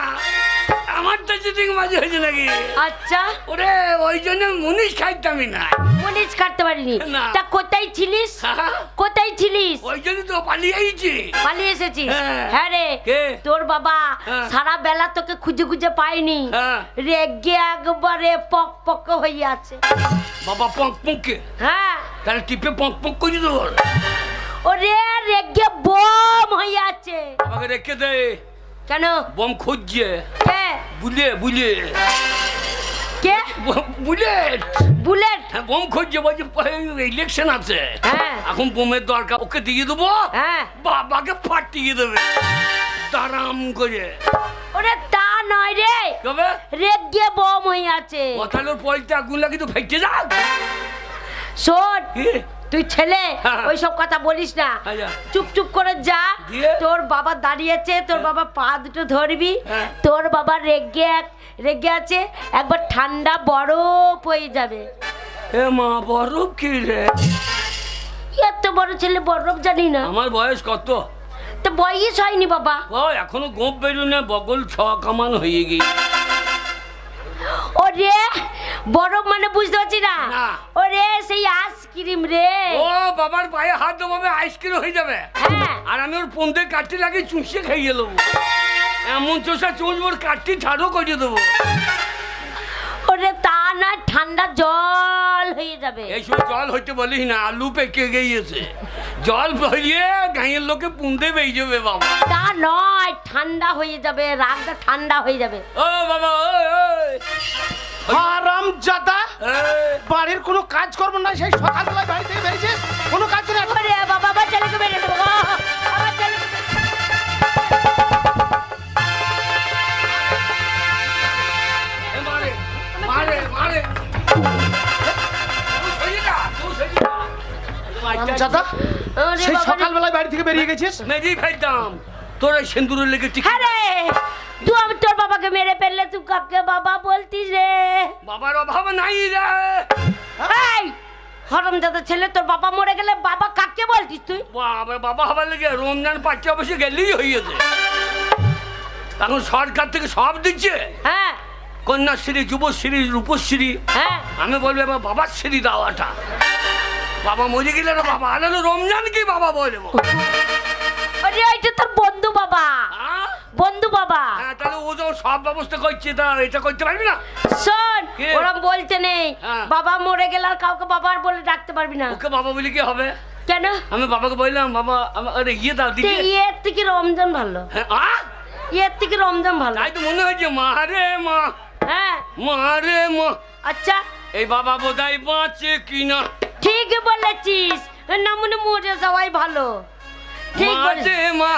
আমারটা চিটিংবাজি হয়েছে নাকি? আচ্ছা ওরে ওই জন্য মুনিশ খাইতামই না। মনিজ কাটতে পারিনি। না। তা কোথায় ছিলিস? কোথায় ছিলিস? ওই জন্য তো পালিয়েছি। পালিয়ে এসেছিস? হ্যাঁ। হ্যাঁ রে কে? তোর বাবা হ্যাঁ। সারা বেলা তোকে খুঁজে খুঁজে পাইনি, হ্যাঁ। রেগে একবারে পক পক হয়ে আছে। বাবা পঙ্ক পঙ্কে হ্যাঁ তাহলে টিপে পঙ্ক পঙ্ক করে দেবো। ওরে রেগে বোম হয়ে আছে। আমাকে রেখে দে, কেন? বোম খুঁজছে। কে? বুলে কে? বুলেট। বুলেট? হ্যাঁ, বোম খুঁজছে, বলছে ইলেকশন আছে, হ্যাঁ এখন বোমের দরকার, ওকে দিয়ে দেবো, হ্যাঁ বাবাকে ফাটিয়ে দেবে তারাম করে। ওরে তা নয় রে, তবে রেগে বোম হয়ে আছে। কথালোর পয়সা আগুন লাগে তো ফেটে যাক। শোন কি? তুই ছেলে হ্যাঁ। ওইসব কথা বলিস না, আচ্ছা। চুপ চুপ করে যা। দিয়ে? তোর বাবা দাঁড়িয়েছে, তোর বাবা পা দুটো ধরবি। হ্যাঁ। তোর বাবা রেগে আছে, একবার ঠান্ডা বরফ হয়ে যাবে। এ মা, বরফ কি রে? এত বড় ছেলে বরফ জানি না? আমার বয়স কত? তো বয়স হয়নি বাবা। ও এখনো গোপ বেরোনে, বগল 6 কামান হয়ে গিয়ে। ওরে বরফ মানে বুঝতে পারছি না। না। ওরে সেই আইসক্রিম রে। ও বাবার পায়ে হাত দেবো, আইসক্রিম হয়ে যাবে। হ্যাঁ আর আমি ওর পন্দে কাটতে লাগে চুষে খাইয়ে দেবো, এমন চোষা চুষ ওর কাটটি ঠাড়ো করে দেবো। ওরে তা না, ঠান্ডা জল হয়ে যাবে। এই সময় জল হইতে বলিস না, আলু পেকে গিয়েছে, জল ভরিয়ে গাঁয়ের লোকে পুন্দে বেয়ে যাবে বাবা। তা নয়, ঠান্ডা হয়ে যাবে, রাগটা ঠান্ডা হয়ে যাবে। ও বাবা, ওই ওই হারাম জাদা, এই, বাড়ির কোনো কাজ করবো না, সেই সকালবেলায় বাড়ি থেকে বেরিয়েছিস, কোনো কাজ করে ওরে বাবা, আমার ছেলেকে বেরিয়ে দেবো গো, আমার ছেলেকে। এ মারে মারে মারে তুই সরে যা, তুই সরে যা। হারাম জাদা, ওরে সেই বাবা রে। সকালবেলায় বাড়ি থেকে বেরিয়ে গেছিস। মেরেই ফেলতাম তোর এই সিন্দুরের লেগে ঠিক। হ্যাঁ রে, তুই আমি তোর বাবাকে মেরে ফেললে তুই কাকে বাবা বলতিস রে? বাবার অভাব নাই রে। এই হরমজাদা ছেলে, তোর বাবা মরে গেলে বাবা কাকে বলতিস তুই? বাবা বাবা হবার লেগে রমজান পাচ্ছে অবশ্যই গেলেই হয়েছে। এখন সরকার থেকে সব দিচ্ছে, হ্যাঁ কন্যাশ্রী, যুবশ্রী, রূপশ্রী। হ্যাঁ আমি বলবো এবার বাবার শ্রী দেওয়াটা। বাবা মরে গেলে না বাবা, আলাদা রমজান কি বাবা বলবো? ওরে ওইটা তোর বন্ধু বাবা, হ্যাঁ? বন্ধু বাবা। হ্যাঁ, তাহলে ও যখন সব ব্যবস্থা করছে, তা এটা করতে পারবি না? শোন, কে? ওরম বলতে নেই, হ্যাঁ। বাবা মরে গেলে আর কাউকে বাবার বলে ডাকতে পারবি না। ওকে বাবা বলে কি হবে? কেন? আমি বাবাকে বললাম, বাবা আরে ইয়ে দাও দিদি। এর থেকে রমজান ভালো, হ্যাঁ, এর থেকে রমজান ভালো। তাই তো মনে হয়েছে। মা রে মা, হ্যাঁ মা রে মা, আচ্ছা এই বাবা বোধহয় বাঁচে কিনা। ঠিক বলেছিস, না মনে মরে যাওয়াই ভালো। ঠিক মা বলেছিস। রে মা,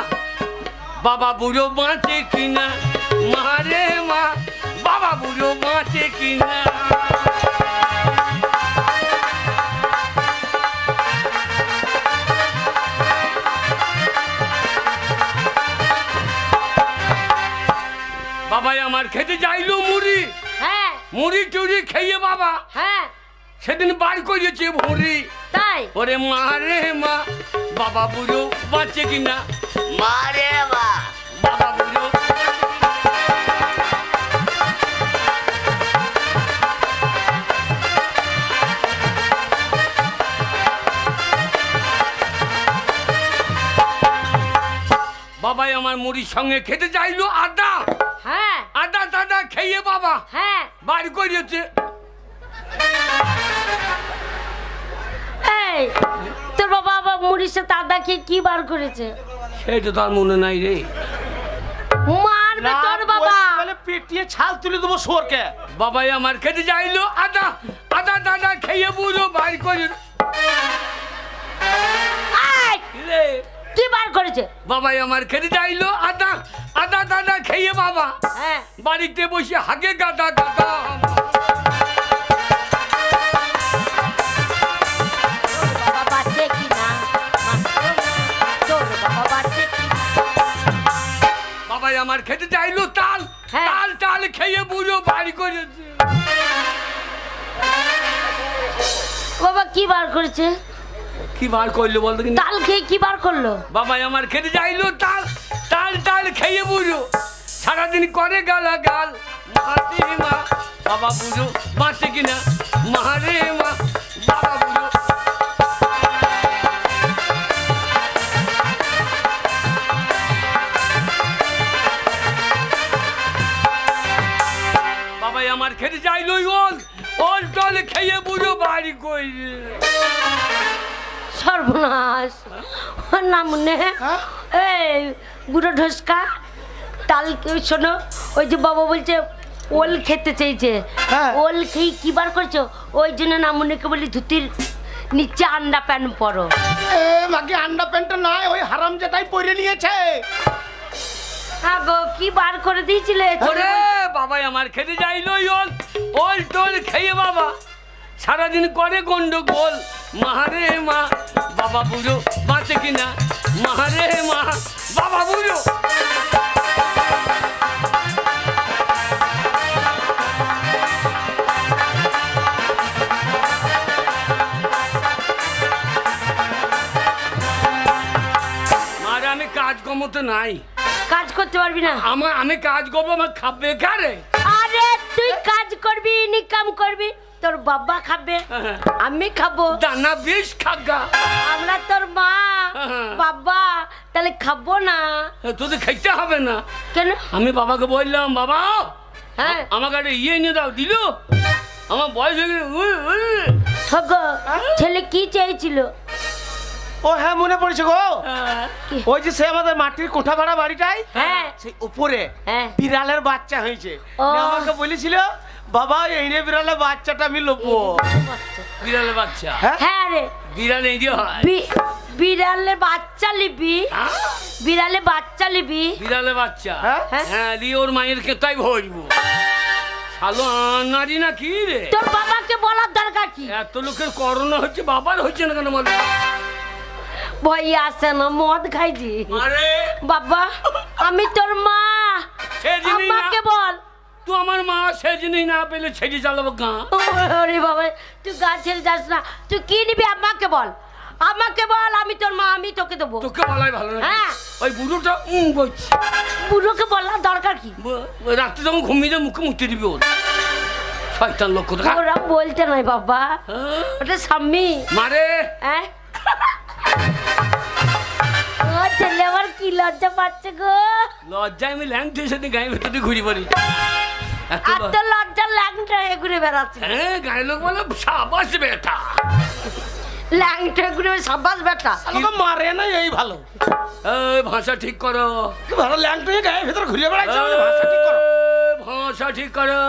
বাবা বুড়ো বাঁচে কিনা, মারে মা বাবা বুড়ো বাঁচে কিনা। বাবাই আমার খেতে চাইলো মুড়ি, হ্যাঁ মুড়ি টুড়ি খেয়ে বাবা হ্যাঁ সেদিন বার করেছে ভুড়ি। তাই ওরে মারে মা বাবা বুড়ো বাঁচে কিনা, মারে মা বাবা বুড়ো। বাবাই আমার মুড়ির সঙ্গে খেতে চাইলো আদা, হ্যাঁ আদা দাদা খেয়ে বাবা হ্যাঁ বার করেছে। এই তোর বাবা আবার মুড়ির সাথে আদা খেয়ে কি বার করেছে? সেটা তার মনে নাই রে। মারবে তোর বাবা। পেটিয়ে ছাল তুলে দেবো সোরকে। বাবাই আমার খেতে চাইলো আদা, আদা দাদা খেয়ে বুড়ো বার করে এই, রে। কি বার করেছে? বাবাই আমার খেতে চাইলো আদা, আদা দাদা খেয়ে বাবা হ্যাঁ বাড়িতে বসে হাগে গাদা গাদা। বাবা বাচ্চে কি না, তোর বাবা বাচ্চে কি না? বাবাই আমার খেতে চাইলো তাল, হ্যাঁ। তাল তাল খেয়ে বুড়ো বার করেছে। বাবা কি বার করেছে? কি বার করলো বলতো কিন্তু? তাল খেয়ে কি বার করলো? বাবাই আমার খেতে চাইলো তাল, তাল তাল খেয়ে বুড়ো সারাদিন করে গালা গাল। মারে মা বাবা বুড়ো বাঁচে কিনা, মারে মা বাবা বুড়ো। বাবাই আমার খেতে চাইলো ওল, ওল টল খেয়ে বুড়ো বাড়ি কইরে। সর্বনাশ, ওর নাম নে হ্যাঁ? এই বুড়ো ঢোসকা তাল শোনো, ওই যে বাবা বলছে ওল খেতে চেয়েছে, হ্যাঁ। ওল খেয়ে কি বার করছো? ওই জন্য নামুনিকে বলি ধুতির নিচে আন্ডা প্যান্ট পরো। এ মাকে আন্ডা প্যান্টটা নাই, ওই হারাম যেটাই পরে নিয়েছে। হ্যাঁ গো, কি বার করে দিয়েছিলে? ওরে বাবাই আমার খেতে যাইলো ওল, ওল টোল খেয়ে বাবা সারাদিন করে গন্ডগোল। মারে মা বাবা বুড়ো বাঁচে কিনা, মারে মা বাবা বুড়ো। মারে আমি কাজ কমতে নাই, কাজ করতে পারবি না? আমি কাজ করবো, আমার খাবে কারে। আরে তুই কাজ করবি, ইনকাম করবি, তোর বাবা খাবে, আমি খাবো, দানা বেশ খাগা। আমরা তোর মা হ্যাঁ। বাবা, তাহলে খাবো না তোদের খাইতে হবে না। কেন? আমি বাবাকে বললাম বাবা হ্যাঁ আমাকে একটা ইয়ে এনে দাও, দিল। আমার বয়স হয়ে গেছে। গো, ছেলে কি চাইছিল? ও হ্যাঁ মনে পড়েছে গো, কি? ওই যে সে আমাদের মাটির কোঠা ভাড়া বাড়িটাই, হ্যাঁ সেই উপরে হ্যাঁ বিড়ালের বাচ্চা হয়েছে। ও। নিয়ে আমাকে বলেছিল বাবা এই রে বিড়ালের বাচ্চাটা আমি লোবো। বিড়ালের বাচ্চা, হ্যাঁ হ্যাঁ রে, বিড়াল এই যে হয়। বিড়ালের বাচ্চা লিবি, হ্যাঁ? বিড়ালে বাচ্চা লিবি। বিড়ালের বাচ্চা, হ্যাঁ? হ্যাঁ? হ্যাঁ দিয়ে ওর মায়ের কেতাই ভরবো। শালো আনারি না কি রে? তোর বাবাকে বলার দরকার কি? এত লোকের করোনা হচ্ছে, বাবার হচ্ছে না কেন বল? ভয় আসে না, মদ খাইছি। আরে বাবা আমি তোর মা, সে জিনিস না, আমাকে বল। তুই আমার মা, সে জিনিস না পেলে ছেড়ে চালাবো গাঁ। ওরে বাবা, তুই গা ছেড়ে যাস না, তুই কি নিবি আমাকে বল, আমাকে বল, আমি তোর মা, আমি তোকে দেবো। তোকে বলাই ভালো না। হ্যাঁ। ওই বুড়োটা বলছি, বুড়োকে বলার দরকার কি? রাত্রে যখন ঘুমিয়ে যায় মুখে মুতে দিবি ওর। শয়তান লোক কোথাকার। ওরা বলতে নয় বাবা, হ্যাঁ? ওটা স্বামী। মারে হ্যাঁ ও ছেলে আমার কি লজ্জা পাচ্ছে গো। লজ্জায় আমি ল্যাংটের সাথে গায়ে ভেতরে ঘুরি পড়ি। এত আর তো লজ্জা ল্যাংটা হয়ে ঘুরে বেড়াচ্ছে। হ্যাঁ গায়ে লোক বলে সাবাস বেটা। ল্যাংটা হয়ে ঘুরে সাবাস বেটা। আমাকে মারে না এই ভালো। এই ভাষা ঠিক করো। কি ভালো ল্যাংটা গায়ে ভেতরে ঘুরে বেড়াচ্ছে, আমাকে ভাষা ঠিক করো। ভাষা ঠিক করো।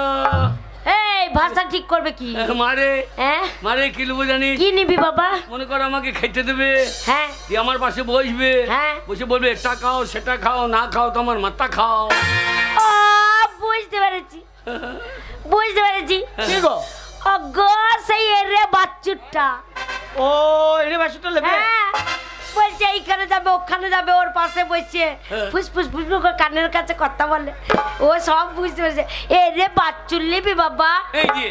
এই ভাষা ঠিক করবে কি? মারে হ্যাঁ মারে কি নেবো জানিস? কি নিবি বাবা? মনে করো আমাকে খেতে দেবে, হ্যাঁ দিয়ে আমার পাশে বসবে, হ্যাঁ। বসে বলবে এটা খাও সেটা খাও, না খাও তো আমার মাথা খাও। ও বুঝতে পেরেছি বুঝতে পেরেছি কি গো? অগো সেই এরে বাচ্চুটা ও এনে বাসুটা লেবে। হ্যাঁ বলছে এইখানে যাবে ওখানে যাবে ওর পাশে বসে ফুসফুস ফুসফুস করে কানের কাছে কথা বলে ও সব বুঝতে পেরেছে এরে বাচ্চু লিবি বাবা এই যে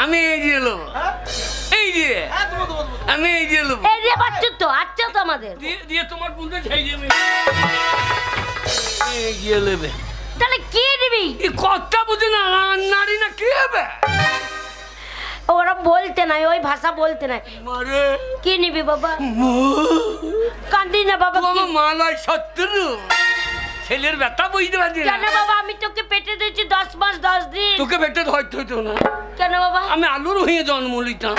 আমি এই যে এলো এই যে আমি এই যে এলো এরে বাচ্চু তো আচ্ছা তো আমাদের দিয়ে দিয়ে তোমার বন্ধু ছাই যাবে এই যে লেবে তাহলে কি নিবি এই কথা বুঝে না নারী না কি হবে ওরা বলতে নাই ওই ভাষা বলতে নাই মারে কি নিবি বাবা কান্দি না বাবা তোমার কি? মালাই শত্রু ছেলের ব্যথা বুঝতে পারছি না কেন বাবা আমি তোকে পেটে দিয়েছি 10 মাস 10 দিন তোকে বেটে ধরতে হইতো না কেন বাবা আমি আলুর হয়ে জন্ম লিতাম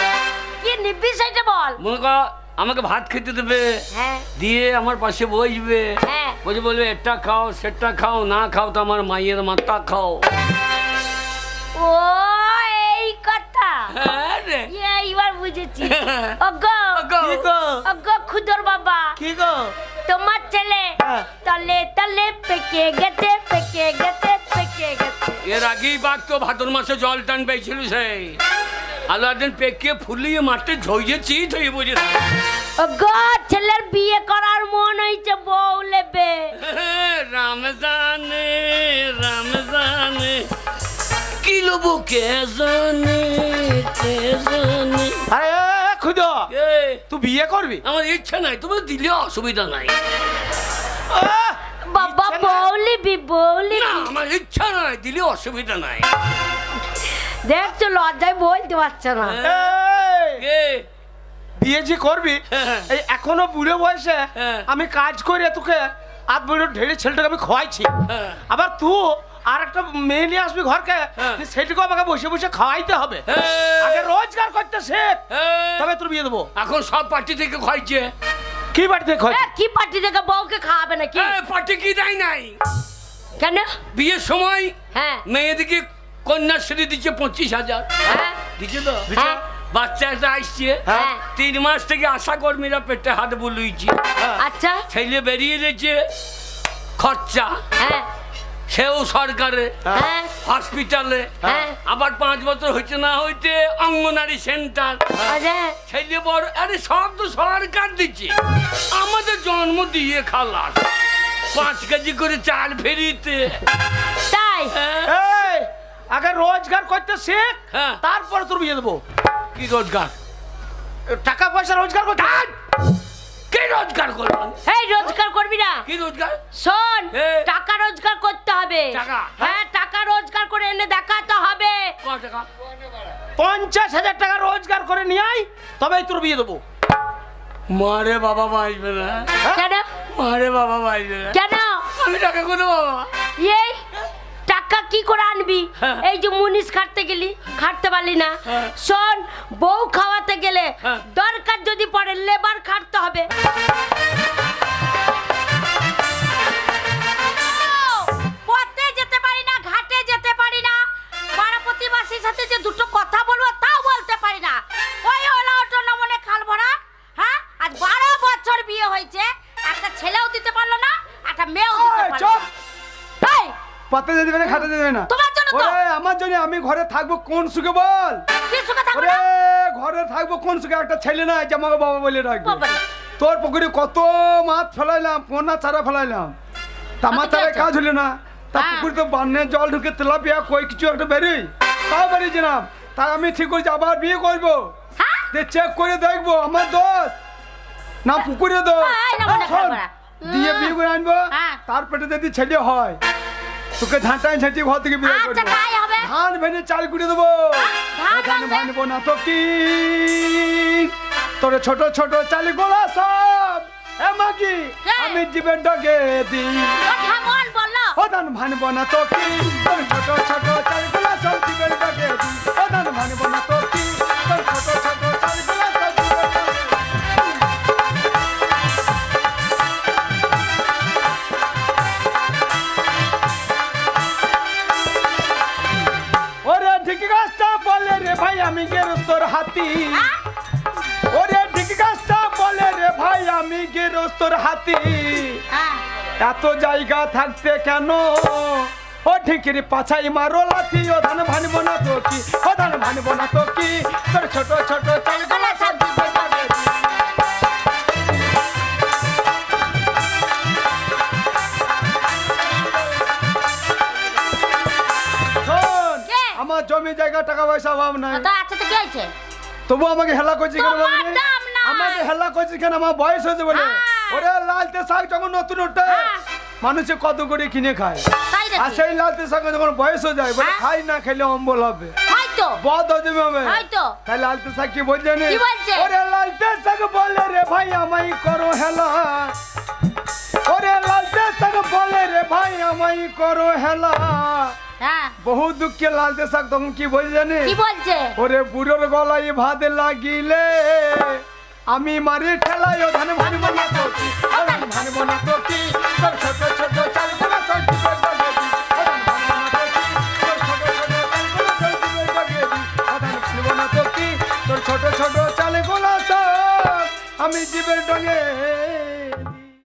কি নিবি সেটা বল মনে কর আমাকে ভাত খেতে দেবে হ্যাঁ দিয়ে আমার পাশে বসবে হ্যাঁ বসে বলবে এটা খাও সেটা খাও না খাও তো আমার মায়ের মাথা খাও ও এই কথা হ্যাঁ রে এইবার বুঝেছি অগো অগো। কি গো? অগো খুদর বাবা কি গো? তোমার ছেলে হ্যাঁ। তলে তলে পেকে গেছে পেকে গেছে পেকে গেছে এর আগেই বাঘ তো ভাদর মাসে জল টান পেয়েছিল সেই আলো একদিন পেকে ফুলিয়ে মাঠে ঝইয়ে চিত হয়ে বসে থাকে। অগো ছেলের বিয়ে করার মন হইছে বউ লেবে রাম জানে কি লোবো কে জানে আরে খুদো এ, তুই বিয়ে করবি? আমার ইচ্ছা নাই তুমি দিলে অসুবিধা নাই আহ! বাবা ইচ্ছে না? বউ লিবি বউ না লিবি আমার ইচ্ছা নাই দিলে অসুবিধা নাই দেখছো লজ্জায় বলতে পারছে না এই, এ, বিয়ে যে করবি হ্যাঁ। এই এখনো বুড়ো বয়সে হ্যাঁ। আমি কাজ করে তোকে আধ বুড়ো ঢেড়ে ছেলেটাকে আমি খাওয়াইছি হ্যাঁ। আবার তুই আর একটা মেয়ে নিয়ে আসবি ঘরকে হ্যাঁ। সেটাকে আমাকে বসে বসে খাওয়াইতে হবে হ্যাঁ। আগে রোজগার করতে শেখ হ্যাঁ। তবে তোর বিয়ে দেবো। এখন সব পার্টি থেকে খাইছে কি বাড়িতে খাওয়াই? এ, কি পার্টি থেকে বউকে খাওয়াবে নাকি পার্টি কি দেয় নাই কেন বিয়ের সময় হ্যাঁ মেয়েদিকে কন্যাশ্রী দিচ্ছে 25,000 হ্যাঁ দিচ্ছে তো হ্যাঁ বাচ্চা একটা আসছে হ্যাঁ 3 মাস থেকে আশা কর্মীরা পেটে হাত বুলুইছে আচ্ছা ছেলে বেরিয়ে গেছে খরচা হ্যাঁ সেও সরকারে হ্যাঁ হসপিটালে হ্যাঁ আবার 5 বছর হইতে না হইতে অঙ্গনারী সেন্টার আরে ছেলে বড় আরে সব তো সরকার দিচ্ছে আমাদের জন্ম দিয়ে খালাস 5 কেজি করে চাল ফেরিতে তাই হ্যাঁ? এই, আগে রোজগার করতে শেখ হ্যাঁ। তারপরে তোর বিয়ে দেবো। কি রোজগার টাকা পয়সা রোজগার করতে কি রোজগার করবো এই রোজগার করবি না কি রোজগার শোন এ। টাকা রোজগার করতে হবে টাকা? হ্যাঁ টাকা রোজগার করে এনে দেখাতে হবে ক টাকা 50,000 টাকা রোজগার করে নিয়ে আয় তবেই তোর বিয়ে দেবো। মারে বাবা বাঁচবে না কেন মারে বাবা বাঁচবে না কেন আমি টাকা কোথাও বাবা এই টাকা কি করে আনবি হ্যাঁ। এই যে মুনিশ খাটতে গেলি খাটতে পারলি না হ্যাঁ। শোন বউ খাওয়াতে গেলে হ্যাঁ। দরকার যদি পড়ে লেবার খাটতে হবে পথে যেতে পারি না ঘাটে যেতে পারি না পাড়া প্রতিবাসীর সাথে যে দুটো কথা বলবো তাও বলতে পারি না ওই হলো ওটো নমনে খাল ভরা হ্যাঁ আজ 12 বছর বিয়ে হয়েছে একটা ছেলেও দিতে পারলো না একটা মেয়েও দিতে ওই, পারলো চুপ! না এই, পাতে যেতে দেবে না খাতে দেবে না তোমার জন্য তো ওরে আমার জন্য আমি ঘরে থাকবো কোন সুখে বল কি সুখে থাকবে ওরে না ঘরে থাকবো কোন সুখে একটা ছেলে না যে আমাকে বাবা বলে রাখবে বাবা রে। তোর পুকুরে কত মাছ ফেলাইলাম পোনা চারা ফেলাইলাম তামার কত চারা খেয়েছো? কাজ হলো না তা হ্যাঁ। পুকুরে তো বান্নে জল ঢুকে তেলাপিয়া কই কিছু একটা বেরোই তাও বেরিয়েছিলাম তাই আমি ঠিক করেছি আবার বিয়ে করবো হ্যাঁ যে চেক করে দেখবো আমার দোষ না পুকুরে দোষ এই না মনে শোন, করবা। দিয়ে বিয়ে করে আনবো হ্যাঁ। তার পেটে যদি ছেলে হয় তোকে ঝাঁটাই ঝাঁটিয়ে ঘর থেকে বিয়ে আচ্ছা করবো তাই হবে ধান ভেঙে চাল কুড়ে দেবো ধান ধান ভাঙবে? ভাঙবো না তো কি তোর ছোট ছোট চালি গোলা সব এমাকি কে? আমি জীবনটাকে দিই ও কেমন বললো ও ধান ভাঙবো না তো কি তোর ছোট ছোট চালি গোলা সব জীবনটাকে দিই ও ধান ভাঙবো না তো কি তোর ছোট ছোট চালি গোলা সব জীবনটাকে দিই। ওরে ঠিক গাছটা বলে রে ভাই আমি গের তোর হাতি ওরে ঠিক গাছটা বলে রে ভাই আমি গের তোর হাতি হ্যাঁ এত জায়গা থাকতে কেন ও ঠিকিরি পাছাই মারো লাথি ও ধান ভানব না তো কি ও ধান ভানব না তো কি তোর ছোট ছোট চালগুলো সব দিবে ডগে দি। শোন, কে? আমার জমি জায়গা টাকা পয়সা অভাব নাই, তা আচ্ছা তো কি হয়েছে? তবু আমাকে হেলা করছিস কেন তোমার বলবি? দাম নাই। আমাকে হেলা করছিস কেন? আমার বয়স হয়েছে বলে। হ্যাঁ। ওরে লালতে শাক যখন নতুন ওঠে হ্যাঁ। মানুষে কত করে কিনে খায়, তাই আর নাকি? সেই লালতে শাক যখন বয়স হয়ে যায় বলে হ্যাঁ। খাই না খেলে অম্বল হবে, হয়তো বদ হয়ে যাবে হবে। হয়তো তাই লালতে শাক কি বলছে নি? কি বলছে? ওরে লালতে শাক বলে রে ভাই আমায় করো হেলা, ওরে লালতে শাক বলে রে ভাই আমায় করো হেলা। হ্যাঁ বহু দুঃখে লালতে শাক তখন কি বলছে জানি? কি বলছে? ওরে বুড়োর গলায় ভাত লাগিলে আমি মারি ঠেলাই ও ধান ভানব না তো কি ও ধান ভানব না তো কি তোর ছোট ছোট চালগুলো সব দিবে ডগে দি। ও ধান ভানব না তো কি তোর ছোট ছোট চালগুলো সব দিবে ডগে দি। ও ধান ভানব না তো কি তোর ছোট ছোট চালগুলো সব আমি দিবে ডগে